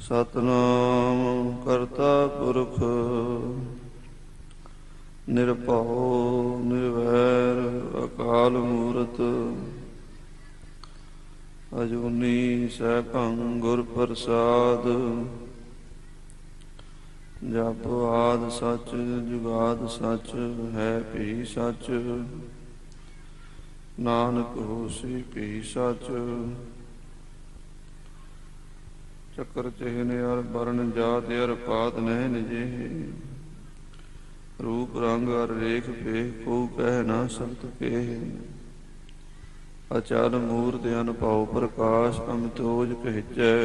ਸਤਿਨਾਮ ਕਰਤਾ ਪੁਰਖ ਨਿਰਭਉ ਨਿਰਵੈਰ ਅਕਾਲ ਮੂਰਤ ਅਜੂਨੀ ਸੈਭੰ ਗੁਰ ਪ੍ਰਸਾਦ। ਜਪ ਆਦਿ ਸਚ ਜੁਗਾਦਿ ਸਚ ਹੈ ਭੀ ਸਚ। ਨਾਨਕ ਹੋਸੀ ਭੀ ਸਚ। ਚੱਕਰ ਚਿਹਨ ਅਰ ਬਰਨ ਜਾਤ ਅਰ ਪਾਤ ਨਹਿ ਨਿਜੇ। ਰੂਪ ਰੰਗ ਅਰ ਰੇਖ ਭੇਖ ਕੋ ਕਹਿ ਨਾ ਸਕਤ ਕੇਹ। ਅਚਲ ਮੂਰਤ ਅਨਭਉ ਪ੍ਰਕਾਸ਼ ਅਮਿਤੋਜ ਕਹਿਚੈ।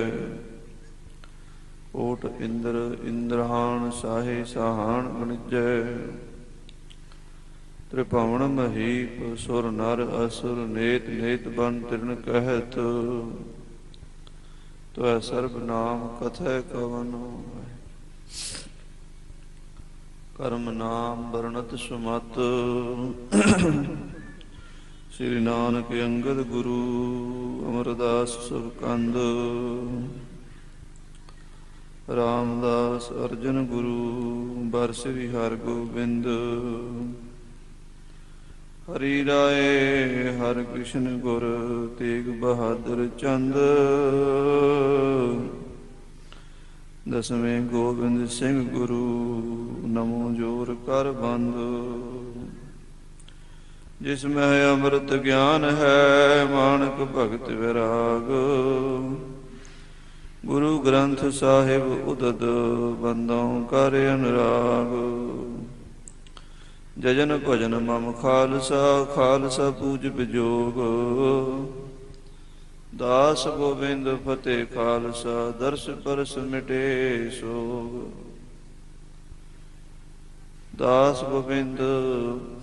ਓਟ ਇੰਦਰ ਇੰਦਰਾਣ ਸਾਹੇ ਸਾਹਾਣ ਗਣਿਜੈ। ਤ੍ਰਿਭਵਨ ਮਹੀਪ ਸੁਰ ਨਰ ਅਸੁਰ ਨੇਤ ਨੇਤ ਬਨ ਤਿਰਨ ਕਹਿਤ। ਤਵੈ ਸਰਬ ਨਾਮ ਕਥੈ ਕਵਨ। ਕਰਮ ਨਾਮ ਵਰਣਤ ਸੁਮਤ। ਸ੍ਰੀ ਨਾਨਕ ਅੰਗਦ ਗੁਰੂ ਅਮਰਦਾਸ ਸੁਰਕੰਦ। ਰਾਮਦਾਸ ਅਰਜਨ ਗੁਰੂ ਬਰ ਸ੍ਰੀ ਹਰਗੋਬਿੰਦ। ਹਰੀ ਰਾਏ ਹਰਿ ਕ੍ਰਿਸ਼ਨ ਗੁਰ ਤੇਗ ਬਹਾਦਰ ਚੰਦ। ਦਸਵੇਂ ਗੋਬਿੰਦ ਸਿੰਘ ਗੁਰੂ ਨਮੋ ਜੋਰ ਕਰ ਬੰਦ। ਜਿਸ ਮਹਿ ਅੰਮ੍ਰਿਤ ਗਿਆਨ ਹੈ ਮਾਨਕ ਭਗਤ ਵਿਰਾਗ। ਗੁਰੂ ਗ੍ਰੰਥ ਸਾਹਿਬ ਉਦਦ ਬੰਦੋਂ ਕਰ ਅਨੁਰਾਗ। ਜਜਨ ਭਜਨ ਮਮ ਖਾਲਸਾ ਖਾਲਸਾ ਪੂਜ ਬਿਜੋਗ। ਦਾਸ ਗੋਬਿੰਦ ਫਤਿਹ ਖਾਲਸਾ ਦਰਸ ਪਰਸ ਮਿਟੇ ਸੋਗ। ਦਾਸ ਗੋਬਿੰਦ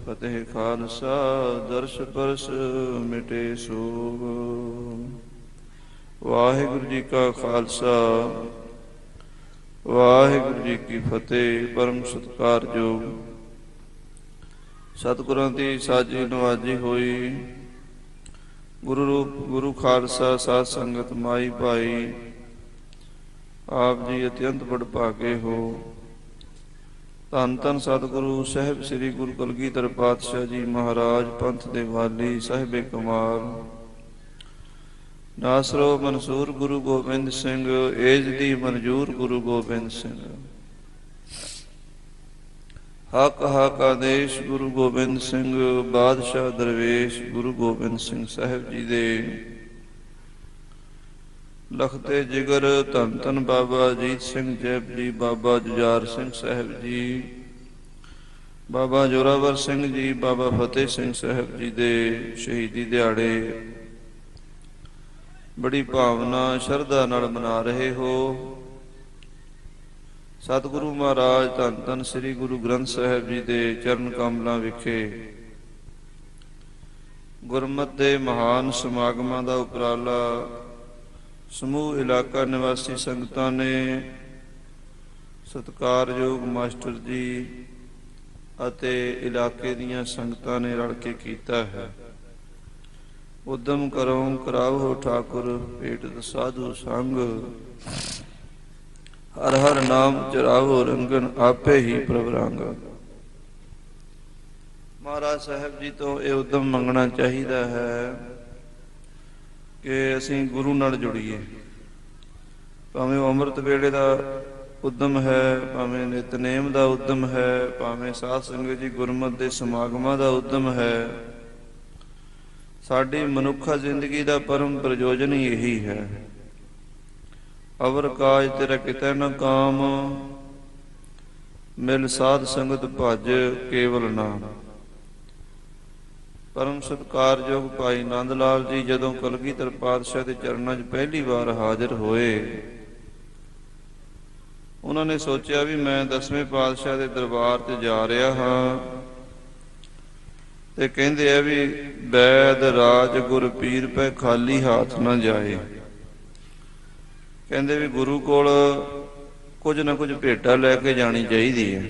ਫਤਿਹ ਖਾਲਸਾ ਦਰਸ ਪਰਸ ਮਿਟੇ ਸੋਗ। ਵਾਹਿਗੁਰੂ ਜੀ ਕਾ ਖਾਲਸਾ ਵਾਹਿਗੁਰੂ ਜੀ ਕੀ ਫਤਿਹ। ਪਰਮ ਸਤਿਕਾਰਯੋਗ ਸਤਿਗੁਰਾਂ ਦੀ ਸਾਜੀ ਨਵਾਜੀ ਹੋਈ। ਗੁਰੂ ਰੂਪ ਗੁਰੂ ਖਾਲਸਾ ਸਾਧ ਸੰਗਤ ਮਾਈ ਭਾਈ ਆਪ ਜੀ ਅਤਿਅੰਤ ਵਡਭਾਗੇ ਹੋ। ਧੰਨ ਧੰਨ ਸਤਿਗੁਰੂ ਸਾਹਿਬ ਸ੍ਰੀ ਗੁਰੂ ਕਲਗੀਧਰ ਪਾਤਸ਼ਾਹ ਜੀ ਮਹਾਰਾਜ ਪੰਥ ਦੇ ਵਾਲੀ ਸਾਹਿਬੇ ਕਮਾਲ ਨਾਸਰੋ ਮਨਸੂਰ ਗੁਰੂ ਗੋਬਿੰਦ ਸਿੰਘ ਏਜ ਦੀ ਮਨਜੂਰ ਗੁਰੂ ਗੋਬਿੰਦ ਸਿੰਘ। ਹਕ ਹਕ ਆਦੇਸ਼ ਗੁਰੂ ਗੋਬਿੰਦ ਸਿੰਘ ਬਾਦਸ਼ਾਹ ਦਰਵੇਸ਼ ਗੁਰੂ ਗੋਬਿੰਦ ਸਿੰਘ ਸਾਹਿਬ ਜੀ ਦੇ ਲਖਤੇ ਜਿਗਰ ਧੰਨ ਧੰਨ ਬਾਬਾ ਅਜੀਤ ਸਿੰਘ ਜੈਬ ਜੀ, ਬਾਬਾ ਜੁਝਾਰ ਸਿੰਘ ਸਾਹਿਬ ਜੀ, ਬਾਬਾ ਜੋਰਾਵਰ ਸਿੰਘ ਜੀ, ਬਾਬਾ ਫਤਿਹ ਸਿੰਘ ਸਾਹਿਬ ਜੀ ਦੇ ਸ਼ਹੀਦੀ ਦਿਹਾੜੇ ਬੜੀ ਭਾਵਨਾ ਸ਼ਰਧਾ ਨਾਲ ਮਨਾ ਰਹੇ ਹੋ। ਸਤਿਗੁਰੂ ਮਹਾਰਾਜ ਧੰਨ ਧੰਨ ਸ੍ਰੀ ਗੁਰੂ ਗ੍ਰੰਥ ਸਾਹਿਬ ਜੀ ਦੇ ਚਰਨ ਕਮਲਾਂ ਵਿਖੇ ਗੁਰਮਤਿ ਦੇ ਮਹਾਨ ਸਮਾਗਮਾਂ ਦਾ ਉਪਰਾਲਾ ਸਮੂਹ ਇਲਾਕਾ ਨਿਵਾਸੀ ਸੰਗਤਾਂ ਨੇ, ਸਤਿਕਾਰਯੋਗ ਮਾਸਟਰ ਜੀ ਅਤੇ ਇਲਾਕੇ ਦੀਆਂ ਸੰਗਤਾਂ ਨੇ ਰਲ ਕੇ ਕੀਤਾ ਹੈ। ਉਦਮ ਕਰੋ ਕਰਾਵੋ ਠਾਕੁਰ ਭੇਟਤ ਸਾਧੂ ਸੰਗ। ਹਰ ਹਰ ਨਾਮ ਚਰਾਵੋ ਰੰਗਨ ਆਪੇ ਹੀ ਪ੍ਰਭ ਰੰਗ। ਮਹਾਰਾਜ ਸਾਹਿਬ ਜੀ ਤੋਂ ਇਹ ਉਦਮ ਮੰਗਣਾ ਚਾਹੀਦਾ ਹੈ ਕਿ ਅਸੀਂ ਗੁਰੂ ਨਾਲ ਜੁੜੀਏ। ਭਾਵੇਂ ਉਹ ਅੰਮ੍ਰਿਤ ਵੇਲੇ ਦਾ ਉਦਮ ਹੈ, ਭਾਵੇਂ ਨਿਤਨੇਮ ਦਾ ਉਦਮ ਹੈ, ਭਾਵੇਂ ਸਾਧ ਸੰਗਤ ਜੀ ਗੁਰਮਤਿ ਦੇ ਸਮਾਗਮਾਂ ਦਾ ਉਦਮ ਹੈ। ਸਾਡੀ ਮਨੁੱਖਾ ਜ਼ਿੰਦਗੀ ਦਾ ਪਰਮ ਪ੍ਰਯੋਜਨ ਹੀ ਇਹੀ ਹੈ। ਅਵਰ ਕਾਜ ਤੇਰਾ ਕਿਤੇ ਨ ਕਾਮ, ਮਿਲ ਸਾਧ ਸੰਗਤ ਭਜ ਕੇਵਲ ਨਾਮ। ਪਰਮ ਸਤਿਕਾਰਯੋਗ ਭਾਈ ਨੰਦ ਲਾਲ ਜੀ ਜਦੋਂ ਕਲਗੀਧਰ ਪਾਤਸ਼ਾਹ ਦੇ ਚਰਨਾਂ 'ਚ ਪਹਿਲੀ ਵਾਰ ਹਾਜ਼ਰ ਹੋਏ, ਉਹਨਾਂ ਨੇ ਸੋਚਿਆ ਵੀ ਮੈਂ 10ਵੇਂ ਪਾਤਸ਼ਾਹ ਦੇ ਦਰਬਾਰ 'ਤੇ ਜਾ ਰਿਹਾ ਹਾਂ ਤੇ ਕਹਿੰਦੇ ਆ ਵੀ ਵੈਦ ਰਾਜ ਗੁਰ ਪੀਰ ਪੈ ਖਾਲੀ ਹੱਥ ਨਾ ਜਾਏ। ਕਹਿੰਦੇ ਵੀ ਗੁਰੂ ਕੋਲ ਕੁਝ ਨਾ ਕੁਝ ਭੇਟਾ ਲੈ ਕੇ ਜਾਣੀ ਚਾਹੀਦੀ ਹੈ।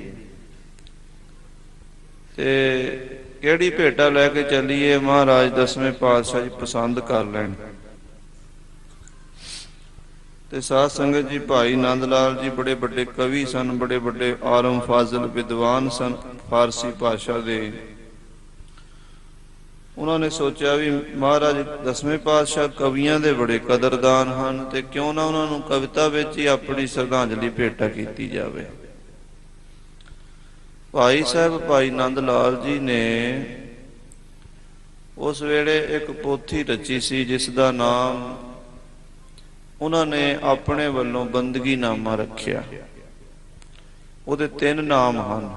ਤੇ ਕਿਹੜੀ ਭੇਟਾ ਲੈ ਕੇ ਚੱਲੀਏ ਮਹਾਰਾਜ 10ਵੇਂ ਪਾਤਸ਼ਾਹ ਜੀ ਪਸੰਦ ਕਰ ਲੈਣ। ਤੇ ਸਾਧ ਸੰਗਤ ਜੀ ਭਾਈ ਨੰਦ ਲਾਲ ਜੀ ਬੜੇ ਵੱਡੇ ਕਵੀ ਸਨ, ਬੜੇ ਵੱਡੇ ਆਲਮ ਫਾਜ਼ਲ ਵਿਦਵਾਨ ਸਨ ਫਾਰਸੀ ਭਾਸ਼ਾ ਦੇ। ਉਹਨਾਂ ਨੇ ਸੋਚਿਆ ਵੀ ਮਹਾਰਾਜ ਦਸਵੇਂ ਪਾਤਸ਼ਾਹ ਕਵੀਆਂ ਦੇ ਬੜੇ ਕਦਰਦਾਨ ਹਨ, ਤੇ ਕਿਉਂ ਨਾ ਉਹਨਾਂ ਨੂੰ ਕਵਿਤਾ ਵਿੱਚ ਹੀ ਆਪਣੀ ਸ਼ਰਧਾਂਜਲੀ ਭੇਟਾ ਕੀਤੀ ਜਾਵੇ। ਭਾਈ ਸਾਹਿਬ ਭਾਈ ਨੰਦ ਲਾਲ ਜੀ ਨੇ ਉਸ ਵੇਲੇ ਇੱਕ ਪੋਥੀ ਰਚੀ ਸੀ, ਜਿਸ ਦਾ ਨਾਮ ਉਹਨਾਂ ਨੇ ਆਪਣੇ ਵੱਲੋਂ ਬੰਦਗੀ ਨਾਮਾ ਰੱਖਿਆ। ਉਹਦੇ 3 ਨਾਮ ਹਨ।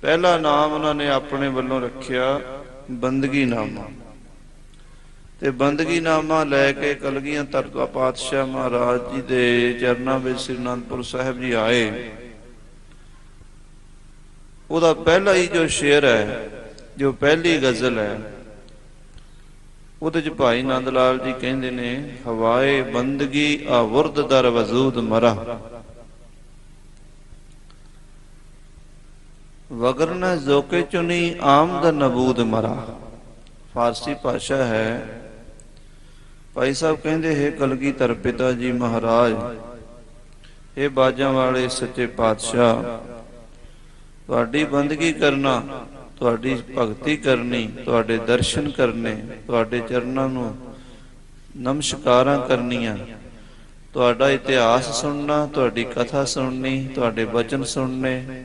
ਪਹਿਲਾ ਨਾਮ ਉਹਨਾਂ ਨੇ ਆਪਣੇ ਵੱਲੋਂ ਰੱਖਿਆ ਬੰਦਗੀ ਨਾਮਾ, ਤੇ ਬੰਦਗੀ ਨਾਮਾ ਲੈ ਕੇ ਕਲਗੀਆਂ ਧਰਤਾ ਪਾਤਸ਼ਾਹ ਮਹਾਰਾਜ ਜੀ ਦੇ ਚਰਨਾਂ ਵਿੱਚ ਸ੍ਰੀ ਅਨੰਦਪੁਰ ਸਾਹਿਬ ਜੀ ਆਏ। ਉਹਦਾ ਪਹਿਲਾ ਹੀ ਜੋ ਸ਼ੇਰ ਹੈ, ਜੋ ਪਹਿਲੀ ਗਜ਼ਲ ਹੈ, ਉਹਦੇ ਚ ਭਾਈ ਨੰਦ ਲਾਲ ਜੀ ਕਹਿੰਦੇ ਨੇ, ਹਵਾਏ ਬੰਦਗੀ ਆਵੁਰਦ ਦਰ ਵਜੂਦ ਮਰਾ, ਵਗਰਨਾ ਜ਼ੋਕੇ ਚੁਨੀ ਆਮਦ ਨਬੂਦ ਮਰਾ। ਫਾਰਸੀ ਭਾਸ਼ਾ ਹੈ। ਭਾਈ ਸਾਹਿਬ ਕਹਿੰਦੇ, ਹੈ ਕਲਗੀਧਰ ਪਿਤਾ ਜੀ ਮਹਾਰਾਜ, ਇਹ ਬਾਜਾਂ ਵਾਲੇ ਸੱਚੇ ਪਾਤਸ਼ਾਹ, ਤੁਹਾਡੀ ਬੰਦਗੀ ਕਰਨਾ, ਤੁਹਾਡੀ ਭਗਤੀ ਕਰਨੀ, ਤੁਹਾਡੇ ਦਰਸ਼ਨ ਕਰਨੇ, ਤੁਹਾਡੇ ਚਰਨਾਂ ਨੂੰ ਨਮਸਕਾਰਾਂ ਕਰਨੀਆਂ, ਤੁਹਾਡਾ ਇਤਿਹਾਸ ਸੁਣਨਾ, ਤੁਹਾਡੀ ਕਥਾ ਸੁਣਨੀ, ਤੁਹਾਡੇ ਬਚਨ ਸੁਣਨੇ,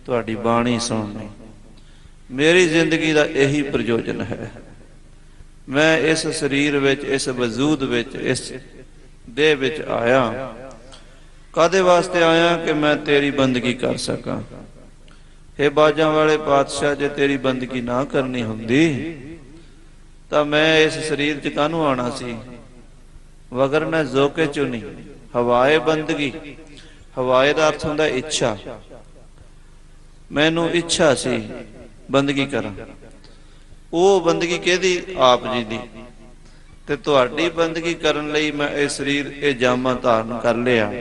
ਤੁਹਾਡੀ ਬਾਣੀ ਸੁਣਨੀ, ਮੇਰੀ ਜ਼ਿੰਦਗੀ ਦਾ ਇਹੀ ਪ੍ਰਯੋਜਨ ਹੈ। ਮੈਂ ਇਸ ਸਰੀਰ ਵਿੱਚ, ਇਸ ਵਜੂਦ ਵਿੱਚ, ਇਸ ਦੇਹ ਵਿੱਚ ਆਇਆ। ਕਾਹਦੇ ਵਾਸਤੇ ਆਇਆ? ਕਿ ਮੈਂ ਤੇਰੀ ਬੰਦਗੀ ਕਰ ਸਕਾਂ। हे ਬਾਜਾਂ ਵਾਲੇ ਪਾਤਸ਼ਾਹ, ਜੇ ਤੇਰੀ ਬੰਦਗੀ ਨਾ ਕਰਨੀ ਹੁੰਦੀ ਤਾਂ ਮੈਂ ਇਸ ਸਰੀਰ 'ਚ ਕਾਹਨੂੰ ਆਉਣਾ ਸੀ? ਵਗਰ ਨਾ ਜ਼ੋਕੇ ਚੁਨੀ, ਹਵਾਏ ਬੰਦਗੀ। ਹਵਾਏ ਦਾ ਅਰਥ ਹੁੰਦਾ ਇੱਛਾ। ਮੈਨੂੰ ਇੱਛਾ ਸੀ ਬੰਦਗੀ ਕਰਾਂ। ਉਹ ਬੰਦਗੀ ਕਿਹਦੀ? ਆਪ ਜੀ ਦੀ। ਤੇ ਤੁਹਾਡੀ ਬੰਦਗੀ ਕਰਨ ਲਈ ਮੈਂ ਇਹ ਸਰੀਰ, ਇਹ ਜਾਮਾ ਧਾਰਨ ਕਰ ਲਿਆ।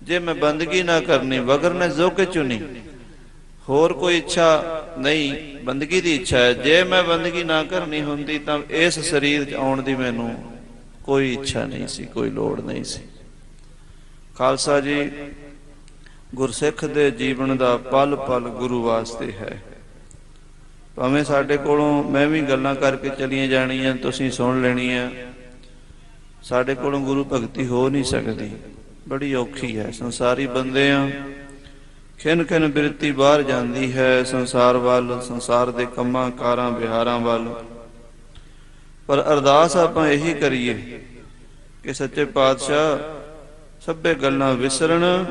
ਜੇ ਮੈਂ ਬੰਦਗੀ ਨਾ ਕਰਨੀ, ਵਗਰ ਨਾ ਜ਼ੋਕੇ ਚੁਨੀ, ਹੋਰ ਕੋਈ ਇੱਛਾ ਨਹੀਂ, ਬੰਦਗੀ ਦੀ ਇੱਛਾ ਹੈ। ਜੇ ਮੈਂ ਬੰਦਗੀ ਨਾ ਕਰਨੀ ਹੁੰਦੀ ਤਾਂ ਇਸ ਸਰੀਰ 'ਚ ਆਉਣ ਦੀ ਮੈਨੂੰ ਕੋਈ ਇੱਛਾ ਨਹੀਂ ਸੀ, ਕੋਈ ਲੋੜ ਨਹੀਂ ਸੀ। ਖਾਲਸਾ ਜੀ, ਗੁਰਸਿੱਖ ਦੇ ਜੀਵਨ ਦਾ ਪਲ ਪਲ ਗੁਰੂ ਵਾਸਤੇ ਹੈ। ਭਾਵੇਂ ਸਾਡੇ ਕੋਲੋਂ ਮੈਂ ਵੀ ਗੱਲਾਂ ਕਰਕੇ ਚਲੀਆਂ ਜਾਣੀਆਂ, ਤੁਸੀਂ ਸੁਣ ਲੈਣੀਆਂ, ਸਾਡੇ ਕੋਲੋਂ ਗੁਰੂ ਭਗਤੀ ਹੋ ਨਹੀਂ ਸਕਦੀ, ਬੜੀ ਔਖੀ ਹੈ। ਸੰਸਾਰੀ ਬੰਦੇ ਆ, ਖਿਨ ਖਿਨ ਬਿਰਤੀ ਬਾਹਰ ਜਾਂਦੀ ਹੈ ਸੰਸਾਰ ਵੱਲ, ਸੰਸਾਰ ਦੇ ਕੰਮਾਂ ਕਾਰਾਂ ਵਿਹਾਰਾਂ ਵੱਲ। ਪਰ ਅਰਦਾਸ ਆਪਾਂ ਇਹੀ ਕਰੀਏ ਕਿ ਸੱਚੇ ਪਾਤਸ਼ਾਹ ਸਭੇ ਗੱਲਾਂ ਵਿਸਰਨ,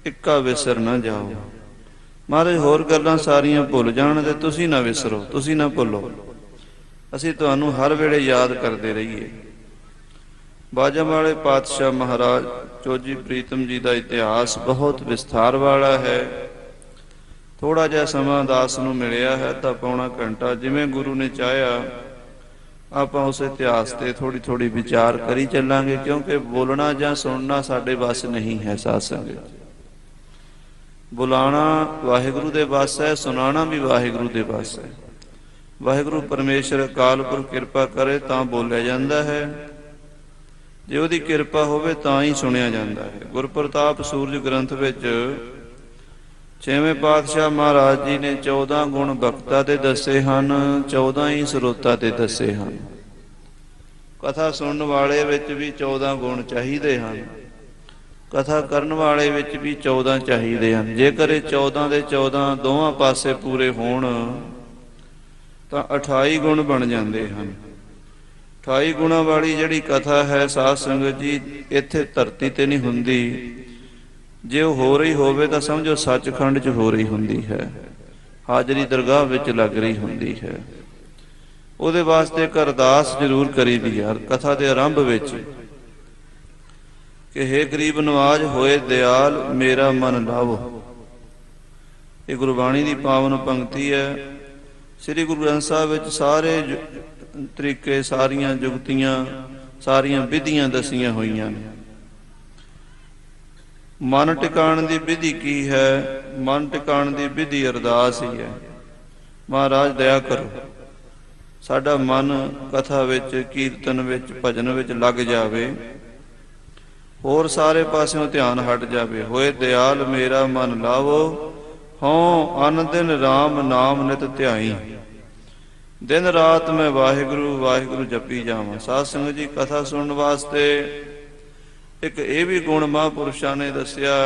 ਇੱਕਾ ਵਿਸਰ ਨਾ ਜਾਓ। ਮਹਾਰਾਜ ਹੋਰ ਗੱਲਾਂ ਸਾਰੀਆਂ ਭੁੱਲ ਜਾਣ ਤੇ ਤੁਸੀਂ ਨਾ ਵਿਸਰੋ, ਤੁਸੀਂ ਨਾ ਭੁੱਲੋ। ਅਸੀਂ ਤੁਹਾਨੂੰ ਹਰ ਵੇਲੇ ਯਾਦ ਕਰਦੇ ਰਹੀਏ। ਬਾਜਾਂ ਵਾਲੇ ਪਾਤਸ਼ਾਹ ਮਹਾਰਾਜ ਚੋਜੀ ਪ੍ਰੀਤਮ ਜੀ ਦਾ ਇਤਿਹਾਸ ਬਹੁਤ ਵਿਸਥਾਰ ਵਾਲਾ ਹੈ। ਥੋੜਾ ਜਿਹਾ ਸਮਾਂ ਦਾਸ ਨੂੰ ਮਿਲਿਆ ਹੈ ਤਾਂ ਪੌਣਾ ਘੰਟਾ, ਜਿਵੇਂ ਗੁਰੂ ਨੇ ਚਾਹਿਆ ਆਪਾਂ ਉਸ ਇਤਿਹਾਸ ਤੇ ਥੋੜੀ ਥੋੜੀ ਵਿਚਾਰ ਕਰੀ ਚੱਲਾਂਗੇ, ਕਿਉਂਕਿ ਬੋਲਣਾ ਜਾਂ ਸੁਣਨਾ ਸਾਡੇ ਵੱਸ ਨਹੀਂ ਹੈ। ਸਾਧ ਸੰਗਤ, ਬੁਲਾਣਾ ਵਾਹਿਗੁਰੂ ਦੇ ਵੱਸ ਹੈ, ਸੁਣਾਣਾ ਵੀ ਵਾਹਿਗੁਰੂ ਦੇ ਵੱਸ ਹੈ। ਵਾਹਿਗੁਰੂ ਪਰਮੇਸ਼ਰ ਅਕਾਲ ਪੁਰਖ ਕਿਰਪਾ ਕਰੇ ਤਾਂ ਬੋਲਿਆ ਜਾਂਦਾ ਹੈ, ਜੇ ਉਹਦੀ ਕਿਰਪਾ ਹੋਵੇ ਤਾਂ ਹੀ ਸੁਣਿਆ ਜਾਂਦਾ ਹੈ। ਗੁਰਪ੍ਰਤਾਪ ਸੂਰਜ ਗ੍ਰੰਥ ਵਿੱਚ 6ਵੇਂ ਪਾਤਸ਼ਾਹ ਮਹਾਰਾਜ ਜੀ ਨੇ 14 ਗੁਣ ਬਖਤਾ ਦੇ ਦੱਸੇ ਹਨ, 14 ਹੀ ਸਰੋਤਾ ਤੇ ਦੱਸੇ ਹਨ। ਕਥਾ ਸੁਣਨ ਵਾਲੇ ਵਿੱਚ ਵੀ 14 ਗੁਣ ਚਾਹੀਦੇ ਹਨ, ਕਥਾ ਕਰਨ ਵਾਲੇ ਵਿੱਚ ਵੀ 14 ਚਾਹੀਦੇ ਹਨ। ਜੇਕਰ ਇਹ 14 ਦੇ 14 ਦੋਵਾਂ ਪਾਸੇ ਪੂਰੇ ਹੋਣ ਤਾਂ 28 ਗੁਣ ਬਣ ਜਾਂਦੇ ਹਨ। 28 ਗੁਣਾਂ ਵਾਲੀ ਜਿਹੜੀ ਕਥਾ ਹੈ ਸਾਧ ਸੰਗਤ ਜੀ, ਇੱਥੇ ਧਰਤੀ ਤੇ ਨਹੀਂ ਹੁੰਦੀ। ਜੇ ਉਹ ਹੋ ਰਹੀ ਹੋਵੇ ਤਾਂ ਸਮਝੋ ਸੱਚਖੰਡ 'ਚ ਹੋ ਰਹੀ ਹੁੰਦੀ ਹੈ, ਹਾਜ਼ਰੀ ਦਰਗਾਹ ਵਿੱਚ ਲੱਗ ਰਹੀ ਹੁੰਦੀ ਹੈ। ਉਹਦੇ ਵਾਸਤੇ ਇੱਕ ਅਰਦਾਸ ਜ਼ਰੂਰ ਕਰੀ ਦੀ ਹੈ ਕਥਾ ਦੇ ਆਰੰਭ ਵਿੱਚ ਕਿ ਹੇ ਗਰੀਬ ਨਵਾਜ ਹੋਏ ਦਿਆਲ, ਮੇਰਾ ਮਨ ਲਾਵੋ। ਇਹ ਗੁਰਬਾਣੀ ਦੀ ਪਾਵਨ ਪੰਕਤੀ ਹੈ। ਸ੍ਰੀ ਗੁਰੂ ਗ੍ਰੰਥ ਸਾਹਿਬ ਵਿੱਚ ਸਾਰੇ ਤਰੀਕੇ, ਸਾਰੀਆਂ ਜੁਗਤੀਆਂ, ਸਾਰੀਆਂ ਵਿਧੀਆਂ ਦੱਸੀਆਂ ਹੋਈਆਂ ਨੇ। ਮਨ ਟਿਕਾਣ ਦੀ ਵਿਧੀ ਕੀ ਹੈ? ਮਨ ਟਿਕਾਣ ਦੀ ਵਿਧੀ ਅਰਦਾਸ ਹੀ ਹੈ। ਮਹਾਰਾਜ ਦਇਆ ਕਰੋ, ਸਾਡਾ ਮਨ ਕਥਾ ਵਿੱਚ, ਕੀਰਤਨ ਵਿੱਚ, ਭਜਨ ਵਿੱਚ ਲੱਗ ਜਾਵੇ होर सारे पासों ध्यान हट जावे। होए दयाल मेरा मन लावो, हों अन दिन राम नाम नित ध्याई। दिन रात मैं वाहिगुरु वाहिगुरु जपी जावां। साध संगत जी, कथा सुनने वास्ते एक ये भी गुण महापुरुषां ने दसिया।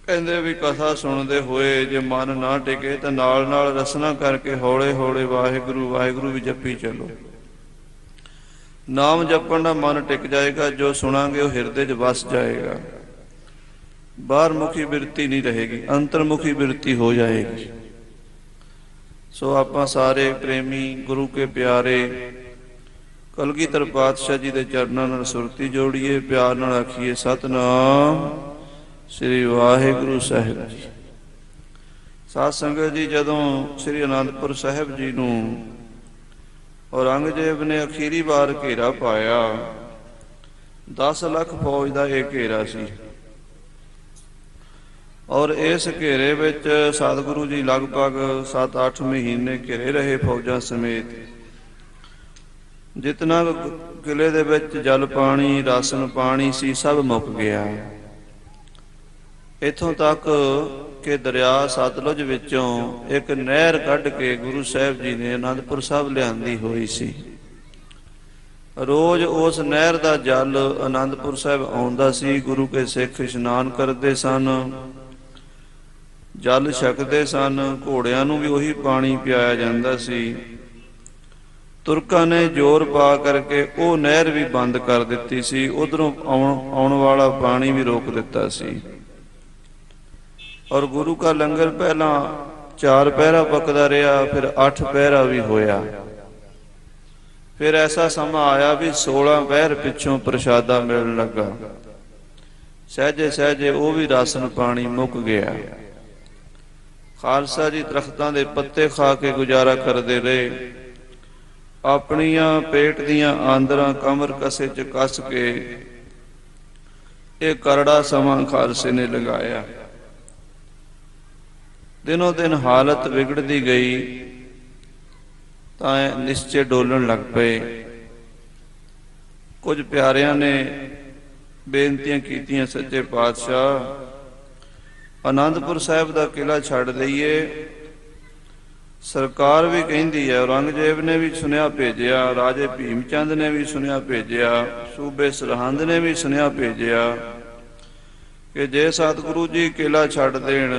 कहते भी कथा सुनते हुए जे मन ना टिके तो नाल नाल रसना करके हौले हौले वाहिगुरु वाहिगुरु भी जपी चलो। नाम जपण का मन टिक जाएगा, जो सुनांगे वो हिरदे च वस जाएगा। बाहर मुखी बिरती नहीं रहेगी, अंतर्मुखी बिरती हो जाएगी। सो आपां सारे प्रेमी गुरु के प्यारे कलगीधर पातशाह जी के चरणों नाल सुरती जोड़िए, प्यार नाल आखिए सतनाम श्री वाहिगुरु साहिब जी। साध संगत जी, जदों श्री आनंदपुर साहिब जी नूं औरंगजेब ने अखीरी बार घेरा पाया, 10 लाख फौज का यह घेरा सी। और इस घेरे विच सतगुरु जी लगभग 7-8 महीने घिरे रहे फौजां समेत। जितना किले दे विच जल पानी राशन पानी सी सब मुक गया। इथों तक कि दरिया सतलुज विचों एक नहर कढ़ के गुरु साहिब जी ने आनंदपुर साहब लियांदी हुई सी। रोज उस नहर का जल आनंदपुर साहब आउंदा सी। गुरु के सिख इशनान करते सन, जल छकते सन, घोड़ियां नूं भी उही पानी पियाया जांदा सी। तुरकां ने जोर पा करके वो नहर भी बंद कर दित्ती सी, उधरों आउण वाला पानी भी रोक दिता सी। और गुरु का लंगर पहला 4 पहरा पकदा रहा, फिर 8 पहरा भी होया। फिर ऐसा समा आया भी 16 पहर पिछों प्रशादा मिलण लगा। सहजे सहजे वो भी राशन पानी मुक गया। खालसा जी दरख्तां दे पत्ते खा के गुजारा करते रहे। अपनियां पेट दियां आंदरां कमर कसे च कस के एक करड़ा समा खालसे ने लगाया। दिनों दिन हालत बिगड़ती गई तो निश्चय डोलन लग पे। कुछ प्यारियां ने बेनतियां कीतियां, सच्चे पातशाह आनंदपुर साहिब का किला छड़ दईए। सरकार भी कहती है, औरंगजेब ने भी सुनिया भेजिया, राजे भीम चंद ने भी सुनिया भेजिया, सूबे सरहंद ने भी सुनिया भेजिया कि जे सतगुरु जी किला छड़ देण